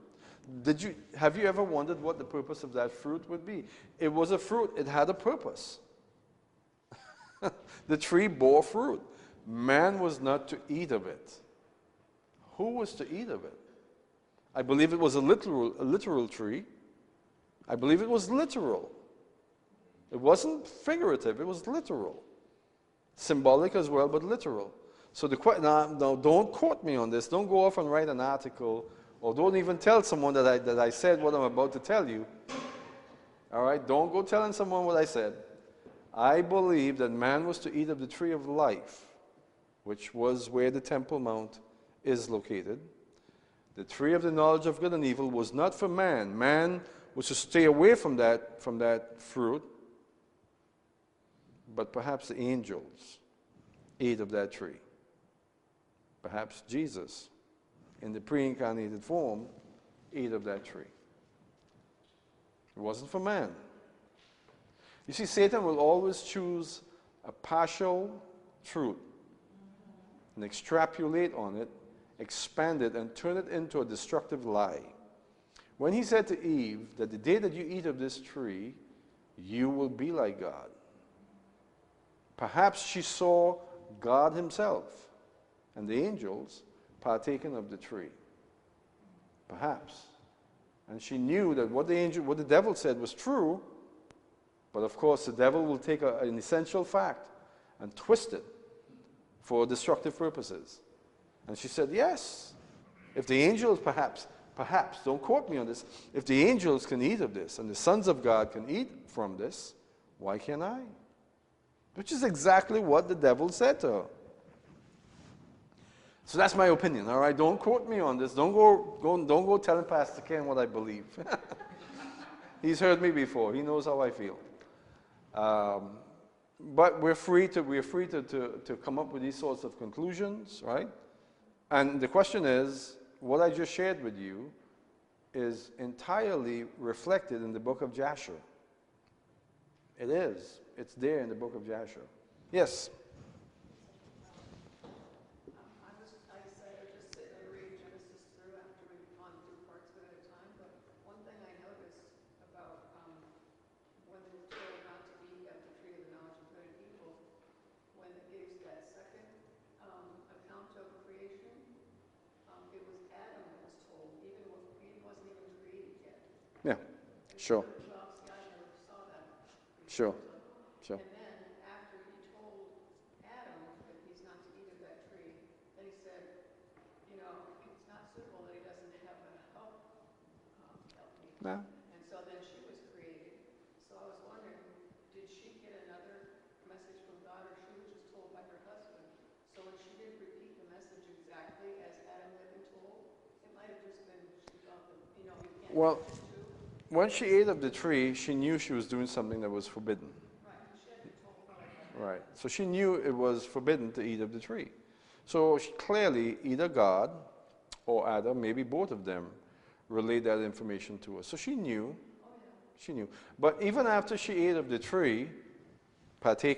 Have you ever wondered what the purpose of that fruit would be? It was a fruit, it had a purpose. The tree bore fruit. Man was not to eat of it. Who was to eat of it? I believe it was a literal tree. I believe it was literal. It wasn't figurative, it was literal. Symbolic as well, but literal. So now don't quote me on this. Don't go off and write an article, or don't even tell someone that I said what I'm about to tell you. All right? Don't go telling someone what I said. I believe that man was to eat of the tree of life, which was where the Temple Mount is located. The tree of the knowledge of good and evil was not for man. Man was to stay away from that fruit. But perhaps the angels ate of that tree. Perhaps Jesus, in the pre-incarnated form, ate of that tree. It wasn't for man. You see, Satan will always choose a partial truth and extrapolate on it, expand it, and turn it into a destructive lie. When he said to Eve that the day that you eat of this tree, you will be like God. Perhaps she saw God himself and the angels partaking of the tree. Perhaps. And she knew that what the devil said was true, but of course the devil will take an essential fact and twist it for destructive purposes. And she said, yes, if the angels perhaps, don't quote me on this, if the angels can eat of this and the sons of God can eat from this, why can't I? which is exactly what the devil said to her. So that's my opinion, all right? Don't quote me on this. Don't go telling Pastor Ken what I believe. He's heard me before. He knows how I feel. But we're free to come up with these sorts of conclusions, right? And the question is, what I just shared with you is entirely reflected in the book of Jasher. It is. It's there in the book of Jasher. Yes? I decided to just sit and read Genesis through after we've gone through parts of it at a time, but one thing I noticed about when they were told not to eat of the tree of the knowledge of good and evil, when it gives that second account of creation, it was Adam that was told, even when he wasn't even created yet. Yeah, sure. Well, see, I never saw that. Sure. Sure. And then after he told Adam that he's not to eat of that tree, then he said, you know, it's not suitable that he doesn't have a helpmate. Yeah. And so then she was created. So I was wondering, did she get another message from God, or she was just told by her husband? So when she didn't repeat the message exactly as Adam had been told, it might have just been she thought that, you know, you can't Well, do two. when she ate of the tree, she knew she was doing something that was forbidden. Right. So she knew it was forbidden to eat of the tree. So clearly, either God or Adam, maybe both of them, relayed that information to her. So she knew. She knew. But even after she ate of the tree, partook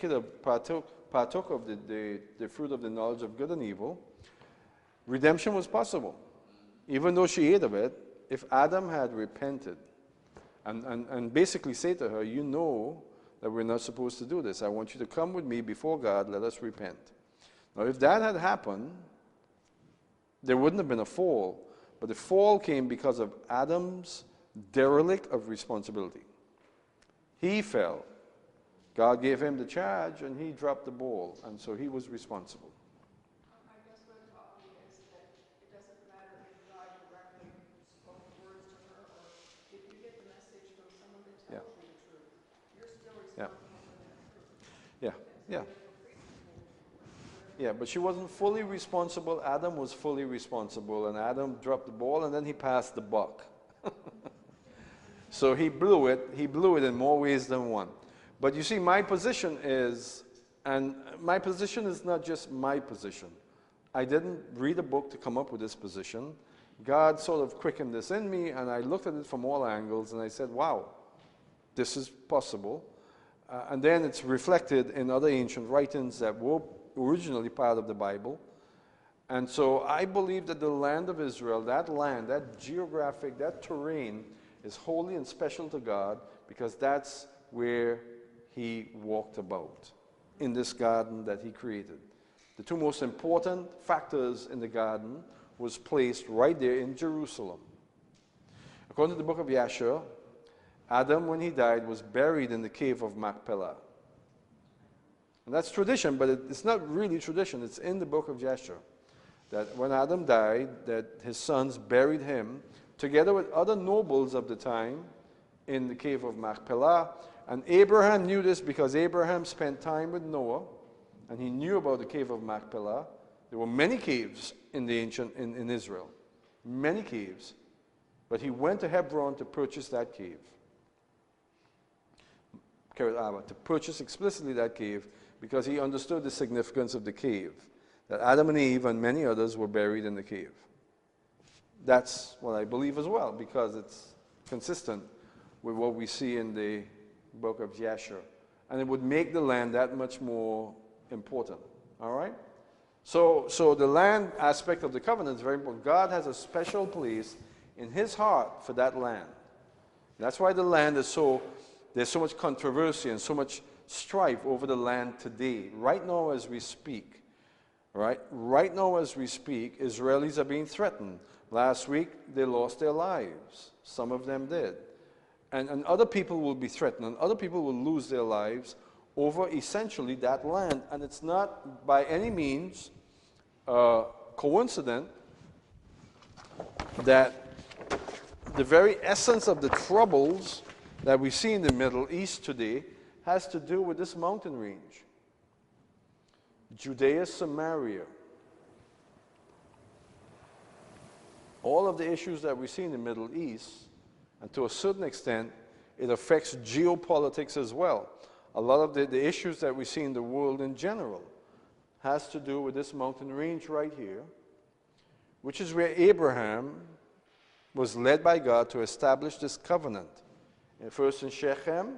of the fruit of the knowledge of good and evil, redemption was possible. Even though she ate of it, if Adam had repented and basically say to her, you know that we're not supposed to do this. I want you to come with me before God. Let us repent. Now, if that had happened, there wouldn't have been a fall. But the fall came because of Adam's derelict of responsibility. He fell. God gave him the charge, and he dropped the ball. And so he was responsible. I guess what taught me is that it doesn't matter if God directly spoke words to her, or if you get the message from someone that tells you the truth, you're still Yeah. responsible for that truth. Yeah, yeah. Yeah, but she wasn't fully responsible. Adam was fully responsible, and Adam dropped the ball, and then he passed the buck. So he blew it in more ways than one. But you see, my position is, and my position is not just my position. I didn't read a book to come up with this position. God sort of quickened this in me, and I looked at it from all angles, and I said, wow, this is possible. And then it's reflected in other ancient writings that were originally part of the Bible. And so I believe that the land of Israel, that land, that geographic, that terrain, is holy and special to God because that's where he walked about, in this garden that he created. The two most important factors in the garden was placed right there in Jerusalem. According to the book of Jasher, Adam, when he died, was buried in the cave of Machpelah. And that's tradition, but it's not really tradition. It's in the book of Jasher that when Adam died, that his sons buried him together with other nobles of the time in the cave of Machpelah. And Abraham knew this because Abraham spent time with Noah, and he knew about the cave of Machpelah. There were many caves in in Israel, many caves. But he went to Hebron to purchase that cave. To purchase explicitly that cave because he understood the significance of the cave, that Adam and Eve and many others were buried in the cave. That's what I believe as well, because it's consistent with what we see in the book of Jasher. And it would make the land that much more important. All right? So the land aspect of the covenant is very important. God has a special place in his heart for that land. That's why the land is there's so much controversy and so much strife over the land today. Right now as we speak, right now as we speak, Israelis are being threatened. Last week, they lost their lives. Some of them did. And other people will be threatened, and other people will lose their lives over essentially that land. And it's not by any means coincident that the very essence of the troubles that we see in the Middle East today has to do with this mountain range. Judea, Samaria. All of the issues that we see in the Middle East, and to a certain extent, it affects geopolitics as well. A lot of the issues that we see in the world in general has to do with this mountain range right here, which is where Abraham was led by God to establish this covenant. First in Shechem,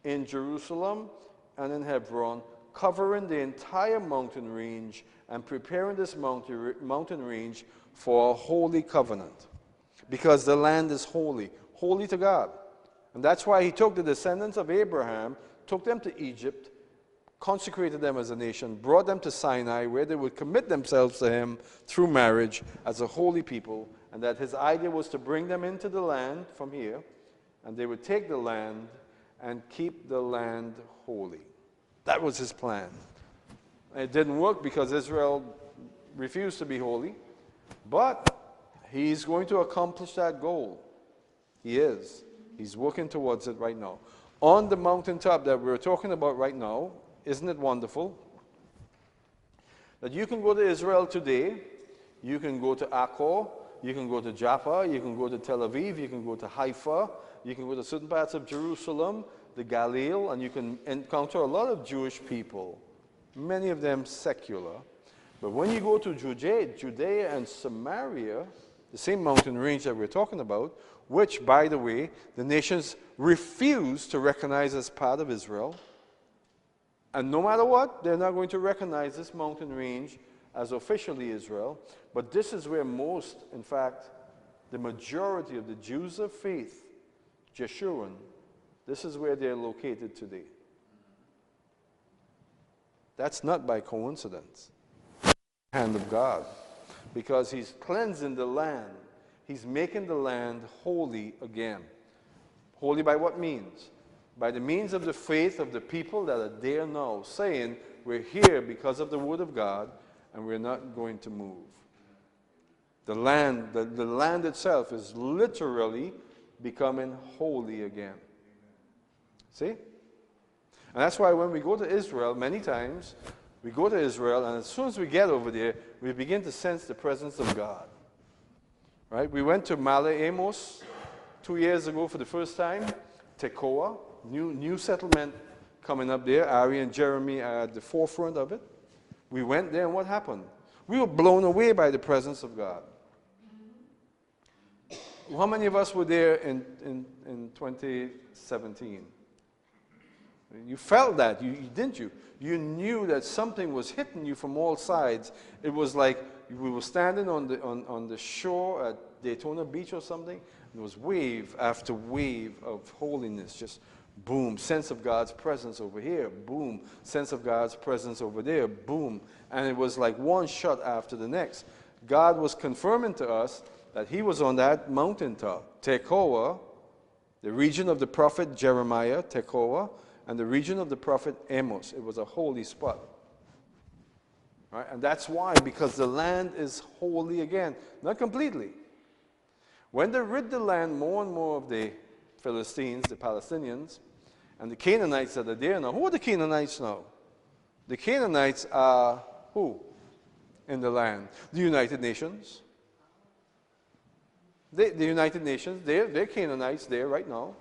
in Jerusalem, and in Hebron, covering the entire mountain range and preparing this mountain range for a holy covenant. Because the land is holy, holy to God. And that's why he took the descendants of Abraham, took them to Egypt, consecrated them as a nation, brought them to Sinai, where they would commit themselves to him through marriage as a holy people, and that his idea was to bring them into the land from here, and they would take the land and keep the land holy. That was his plan. And it didn't work because Israel refused to be holy, but he's going to accomplish that goal. He is. He's working towards it right now. On the mountaintop that we're talking about right now, isn't it wonderful? That you can go to Israel today, you can go to Akko, you can go to Jaffa, you can go to Tel Aviv, you can go to Haifa, you can go to certain parts of Jerusalem, the Galilee, and you can encounter a lot of Jewish people, many of them secular. But when you go to Judea and Samaria, the same mountain range that we're talking about, which, by the way, the nations refuse to recognize as part of Israel, and no matter what, they're not going to recognize this mountain range as officially Israel, but this is where most, in fact, the majority of the Jews of faith, Jeshurun, this is where they're located today. That's not by coincidence. Hand of God, because he's cleansing the land. He's making the land holy again. Holy by what means? By the means of the faith of the people that are there now, saying, we're here because of the word of God, and we're not going to move. The land itself is literally becoming holy again. See? And that's why when we go to Israel, many times, we go to Israel, and as soon as we get over there, we begin to sense the presence of God. Right? We went to Male Amos 2 years ago for the first time. Tekoa, new settlement coming up there. Ari and Jeremy are at the forefront of it. We went there, and what happened? We were blown away by the presence of God. How many of us were there in 2017? You felt that, didn't you? You knew that something was hitting you from all sides. It was like we were standing on the shore at Daytona Beach or something. There was wave after wave of holiness, just boom, sense of God's presence over here, boom, sense of God's presence over there, boom. And it was like one shot after the next. God was confirming to us that he was on that mountaintop, Tekoa, the region of the prophet Jeremiah, Tekoa, and the region of the prophet Amos. It was a holy spot. Right? And that's why, because the land is holy again. Not completely. When they rid the land more and more of the Philistines, the Palestinians, and the Canaanites that are there now. Who are the Canaanites now? The Canaanites are who in the land? The United Nations. The United Nations, they're Canaanites there right now.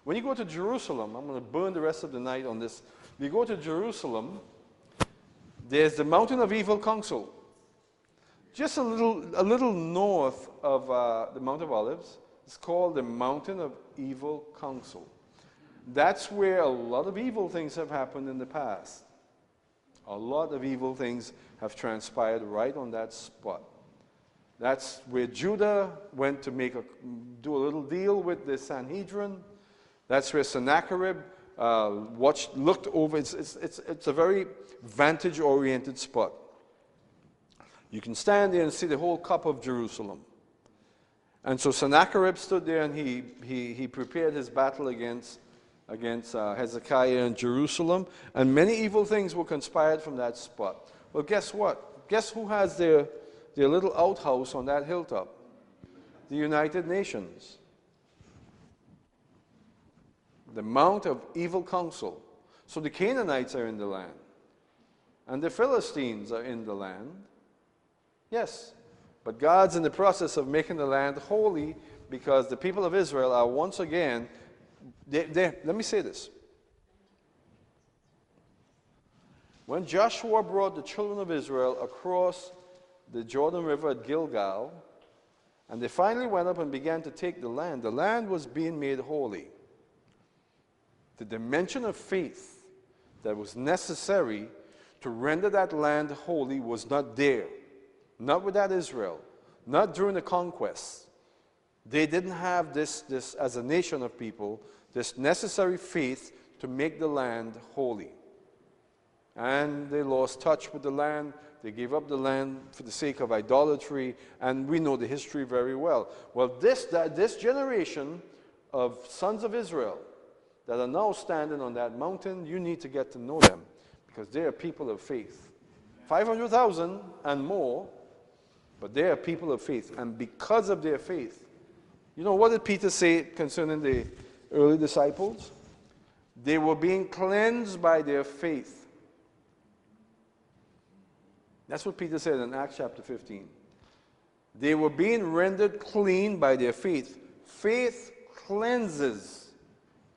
When you go to Jerusalem, I'm going to burn the rest of the night on this. When you go to Jerusalem, there's the Mountain of Evil Counsel. Just a little north of the Mount of Olives. It's called the Mountain of Evil Counsel. That's where a lot of evil things have happened in the past. A lot of evil things have transpired right on that spot. That's where Judah went to do a little deal with the Sanhedrin. That's where Sennacherib looked over. It's a very vantage-oriented spot. You can stand there and see the whole cup of Jerusalem. And so Sennacherib stood there and he prepared his battle against Hezekiah in Jerusalem. And many evil things were conspired from that spot. Well, guess what? Guess who has their little outhouse on that hilltop? The United Nations. The Mount of Evil Counsel. So the Canaanites are in the land. and the Philistines are in the land. Yes, but God's in the process of making the land holy because the people of Israel are once again, let me say this. When Joshua brought the children of Israel across the Jordan River at Gilgal, and they finally went up and began to take the land was being made holy. The dimension of faith that was necessary to render that land holy was not there. Not with that Israel. Not during the conquest. They didn't have this as a nation of people, this necessary faith to make the land holy. And they lost touch with the land. They gave up the land for the sake of idolatry, and we know the history very well. Well, this generation of sons of Israel that are now standing on that mountain, you need to get to know them, because they are people of faith. 500,000 and more, but they are people of faith, and because of their faith, you know, what did Peter say concerning the early disciples? They were being cleansed by their faith. That's what Peter said in Acts chapter 15. They were being rendered clean by their faith. Faith cleanses.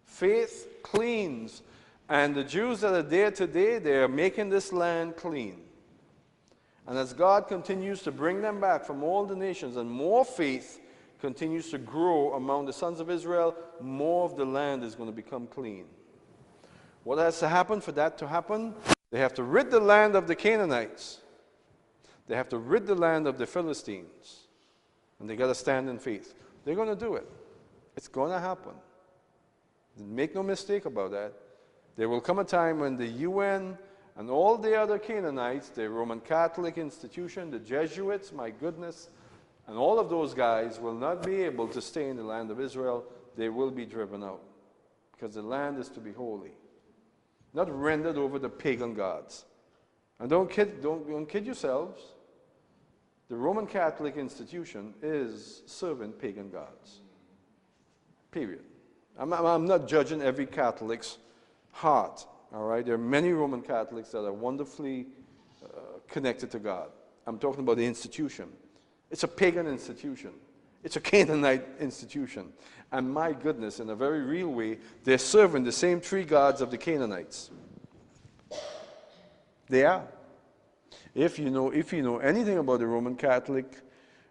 Faith cleans. And the Jews that are there today, they are making this land clean. And as God continues to bring them back from all the nations, and more faith continues to grow among the sons of Israel, more of the land is going to become clean. What has to happen for that to happen? They have to rid the land of the Canaanites. They have to rid the land of the Philistines. And they got to stand in faith. They're going to do it. It's going to happen. Make no mistake about that. There will come a time when the UN and all the other Canaanites, the Roman Catholic institution, the Jesuits, my goodness, and all of those guys will not be able to stay in the land of Israel. They will be driven out. Because the land is to be holy. Not rendered over to pagan gods. And don't kid yourselves. The Roman Catholic institution is serving pagan gods. Period. I'm not judging every Catholic's heart. All right? There are many Roman Catholics that are wonderfully connected to God. I'm talking about the institution. It's a pagan institution. It's a Canaanite institution. And my goodness, in a very real way, they're serving the same three gods of the Canaanites. They are. If you know anything about the Roman Catholic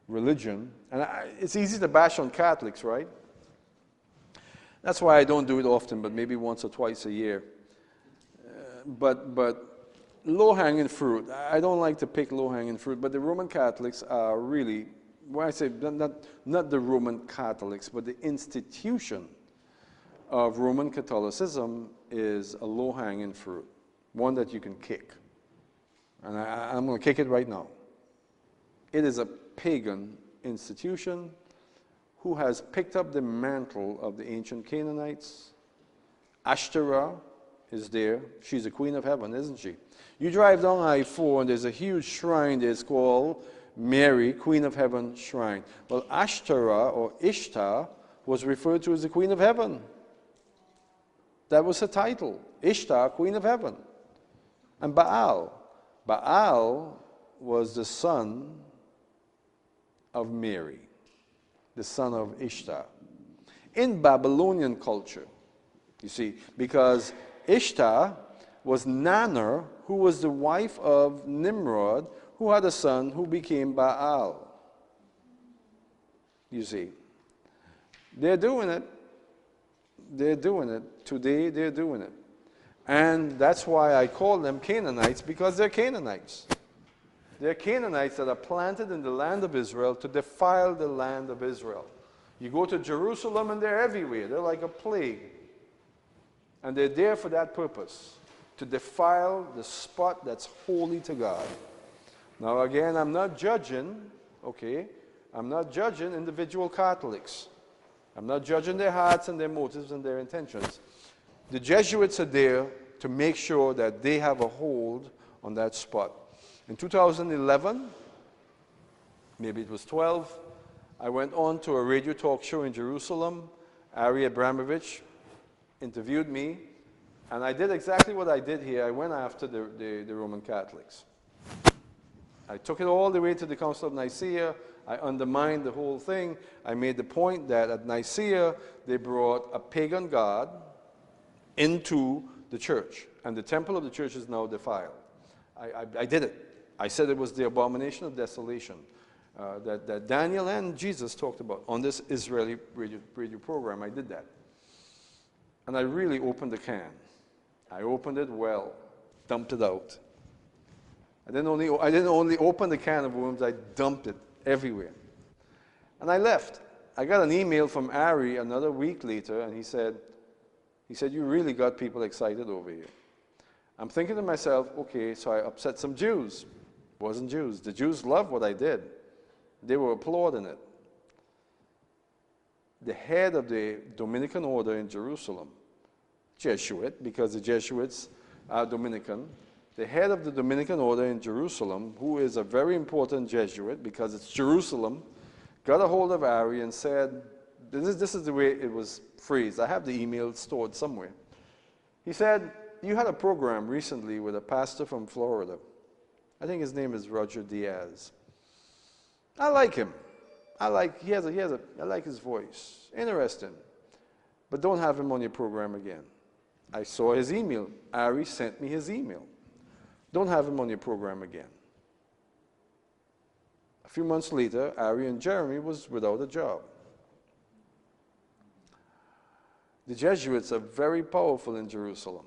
religion, and it's easy to bash on Catholics, right? That's why I don't do it often, but maybe once or twice a year. But low-hanging fruit, I don't like to pick low-hanging fruit, but the Roman Catholics are really, when I say not the Roman Catholics, but the institution of Roman Catholicism is a low-hanging fruit, one that you can kick. And I'm going to kick it right now. It is a pagan institution who has picked up the mantle of the ancient Canaanites. Ashtoreth is there. She's a queen of heaven, isn't she? You drive down I-4 and there's a huge shrine that's called Mary, Queen of Heaven Shrine. Well, Ashtoreth or Ishtar was referred to as the Queen of Heaven. That was her title. Ishtar, Queen of Heaven. And Baal was the son of Mary, the son of Ishtar. In Babylonian culture, you see, because Ishtar was Nanner, who was the wife of Nimrod, who had a son who became Baal. You see, they're doing it. They're doing it. Today, they're doing it. And that's why I call them Canaanites, because they're Canaanites. They're Canaanites that are planted in the land of Israel to defile the land of Israel. You go to Jerusalem and they're everywhere. They're like a plague. And they're there for that purpose, to defile the spot that's holy to God. Now again, I'm not judging, okay? I'm not judging individual Catholics. I'm not judging their hearts and their motives and their intentions. The Jesuits are there to make sure that they have a hold on that spot. In 2011, maybe it was 12, I went on to a radio talk show in Jerusalem. Ari Abramovich interviewed me, And I did exactly what I did here. I went after the Roman Catholics. I took it all the way to the Council of Nicaea. I undermined the whole thing. I made the point that at Nicaea, they brought a pagan god into the church. And the temple of the church is now defiled. I did it. I said it was the abomination of desolation that Daniel and Jesus talked about on this Israeli radio program. I did that. And I really opened the can. I opened it well, dumped it out. I didn't only open the can of worms, I dumped it everywhere. And I left. I got an email from Ari another week later, and he said, you really got people excited over here. I'm thinking to myself, okay, so I upset some Jews. It wasn't Jews. The Jews loved what I did. They were applauding it. The head of the Dominican order in Jerusalem, Jesuit, because the Jesuits are Dominican, the head of the Dominican order in Jerusalem, who is a very important Jesuit because it's Jerusalem, got a hold of Ari and said, this is the way it was phrased. I have the email stored somewhere. He said, you had a program recently with a pastor from Florida. I think his name is Roger DIaz. I like him. I like his voice. Interesting. But don't have him on your program again. I saw his email. Ari sent me his email. Don't have him on your program again. A few months later, Ari and Jeremy was without a job. The Jesuits are very powerful in Jerusalem.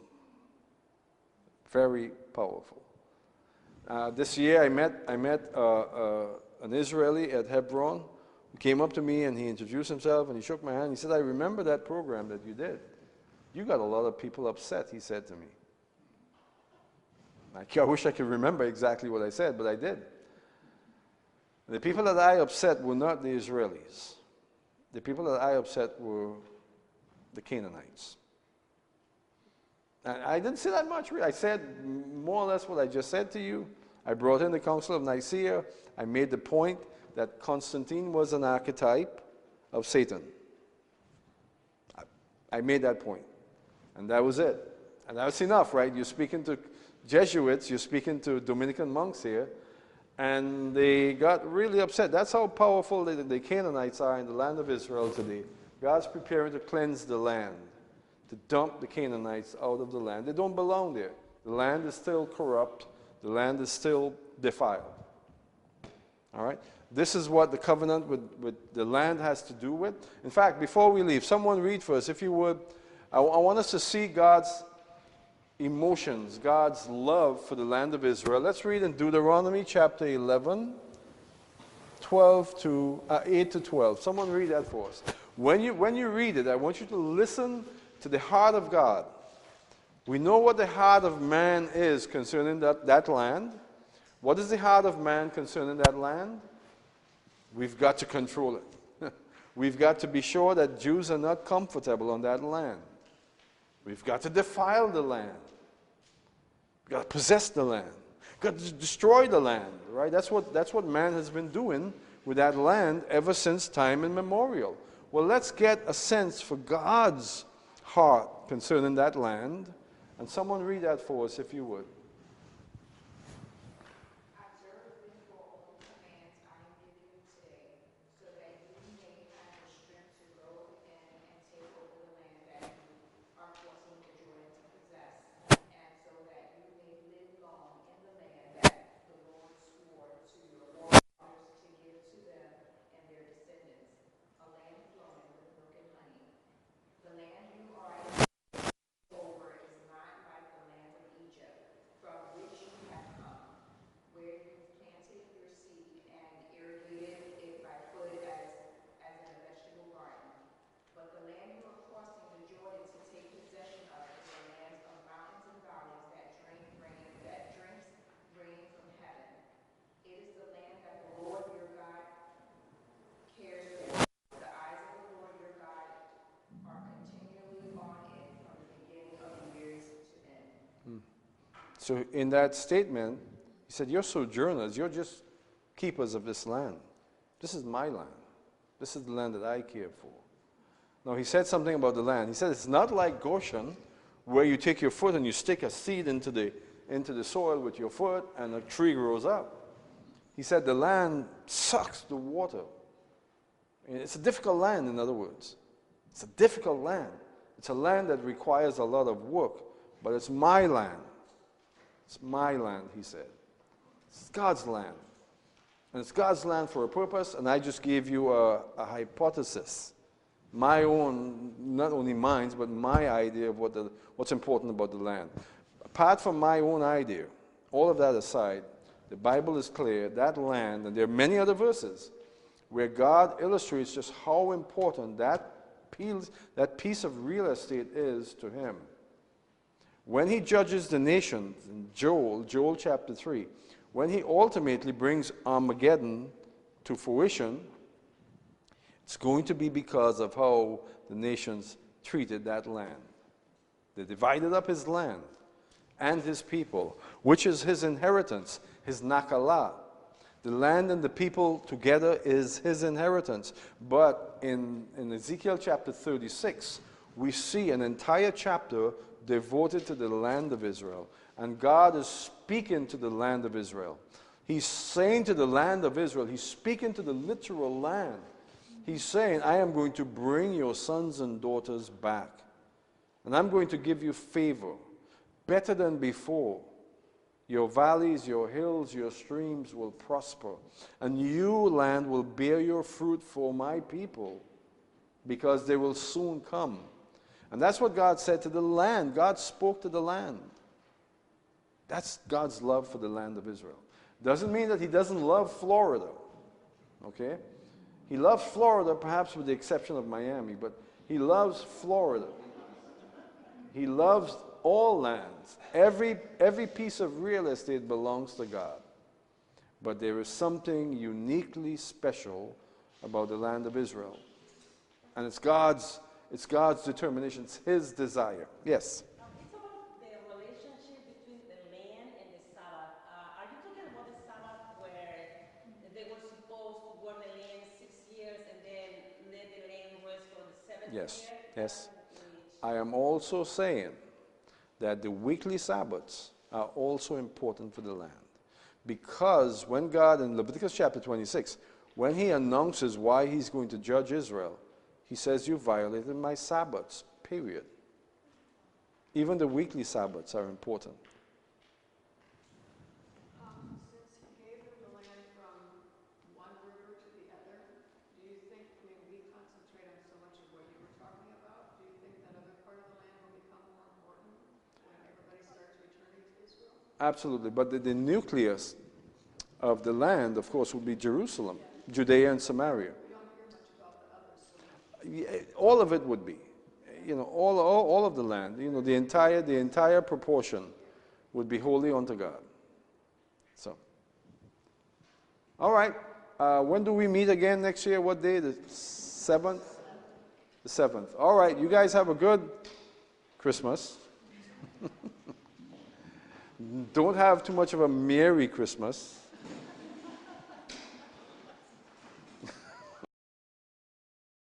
Very powerful. This year I met an Israeli at Hebron who came up to me and he introduced himself and he shook my hand. He said, I remember that program that you did. You got a lot of people upset, he said to me. I wish I could remember exactly what I said, but I did. The people that I upset were not the Israelis. The people that I upset were the Canaanites. And I didn't say that much, really. I said more or less what I just said to you. I brought in the Council of Nicaea. I made the point that Constantine was an archetype of Satan. I made that point. And that was it. And that's enough, right? You're speaking to Jesuits, you're speaking to Dominican monks here, and they got really upset. That's how powerful the Canaanites are in the land of Israel today. God's preparing to cleanse the land, to dump the Canaanites out of the land. They don't belong there. The land is still corrupt. The land is still defiled. All right? This is what the covenant with the land has to do with. In fact, before we leave, someone read for us, if you would. I want us to see God's emotions, God's love for the land of Israel. Let's read in Deuteronomy chapter 11, 8 to 12. Someone read that for us. When you read it, I want you to listen to the heart of God. We know what the heart of man is concerning that land. What is the heart of man concerning that land? We've got to control it. We've got to be sure that Jews are not comfortable on that land. We've got to defile the land. We've got to possess the land. We've got to destroy the land, right? That's what man has been doing with that land ever since time immemorial. Well, let's get a sense for God's heart concerning that land. And someone read that for us, if you would. Observe therefore all the commands I am giving you today, so that you may have the strength to go in and take over the land that you are crossing the Jordan to possess, and so that you may live long in the land that the Lord swore to your forefathers to give to them and their descendants, a land flowing with milk and honey. The land you are over is not like the land of Egypt, from which you have come, where you planted your seed and irrigated it by foot as in a vegetable garden. But the land you are crossing the Jordan to take possession of is a land of mountains and valleys that drinks rain from heaven. It is the land that the Lord your God cares for. The eyes of the Lord your God are continually on it from the beginning of the years to end. So in that statement, he said, you're sojourners. You're just keepers of this land. This is my land. This is the land that I care for. Now, he said something about the land. He said, it's not like Goshen, where you take your foot and you stick a seed into the soil with your foot and a tree grows up. He said the land sucks the water. It's a difficult land, in other words. It's a difficult land. It's a land that requires a lot of work, but it's my land. It's my land, he said. It's God's land. And it's God's land for a purpose, and I just gave you a hypothesis. My own, not only mine, but my idea of what's important about the land. Apart from my own idea, all of that aside, the Bible is clear, that land, and there are many other verses, where God illustrates just how important that piece of real estate is to him. When he judges the nations in Joel chapter 3, when he ultimately brings Armageddon to fruition, it's going to be because of how the nations treated that land. They divided up his land and his people, which is his inheritance, his nakalah. The land and the people together is his inheritance. But in Ezekiel chapter 36, we see an entire chapter devoted to the land of Israel. And God is speaking to the land of Israel. He's saying to the land of Israel, he's speaking to the literal land. He's saying, I am going to bring your sons and daughters back. And I'm going to give you favor, better than before. Your valleys, your hills, your streams will prosper. And you, land, will bear your fruit for my people, because they will soon come. And that's what God said to the land. God spoke to the land. That's God's love for the land of Israel. Doesn't mean that he doesn't love Florida. Okay? He loves Florida, perhaps with the exception of Miami, but he loves Florida. He loves all lands. Every piece of real estate belongs to God. But there is something uniquely special about the land of Israel. And it's God's determination, it's his desire. Yes? It's about the relationship between the land and the Sabbath. Are you talking about the Sabbath where they were supposed to work the land 6 years and then let the land rest for the seventh Yes. year? Yes. I am also saying that the weekly Sabbaths are also important for the land. Because when God, in Leviticus chapter 26, when he announces why he's going to judge Israel, he says, you violated my Sabbaths, period. Even the weekly Sabbaths are important. Since he gave them the land from one river to the other, do you think, I mean, we concentrate on so much of what you were talking about, do you think that other part of the land will become more important when everybody starts returning to Israel? Absolutely. But the nucleus of the land, of course, will be Jerusalem, Judea and Samaria. We don't hear much about the others. So All of it would be. All of the land, the entire proportion would be holy unto God. So, all right. When do we meet again next year? What day? The 7th? The 7th. All right. You guys have a good Christmas. Don't have too much of a Merry Christmas.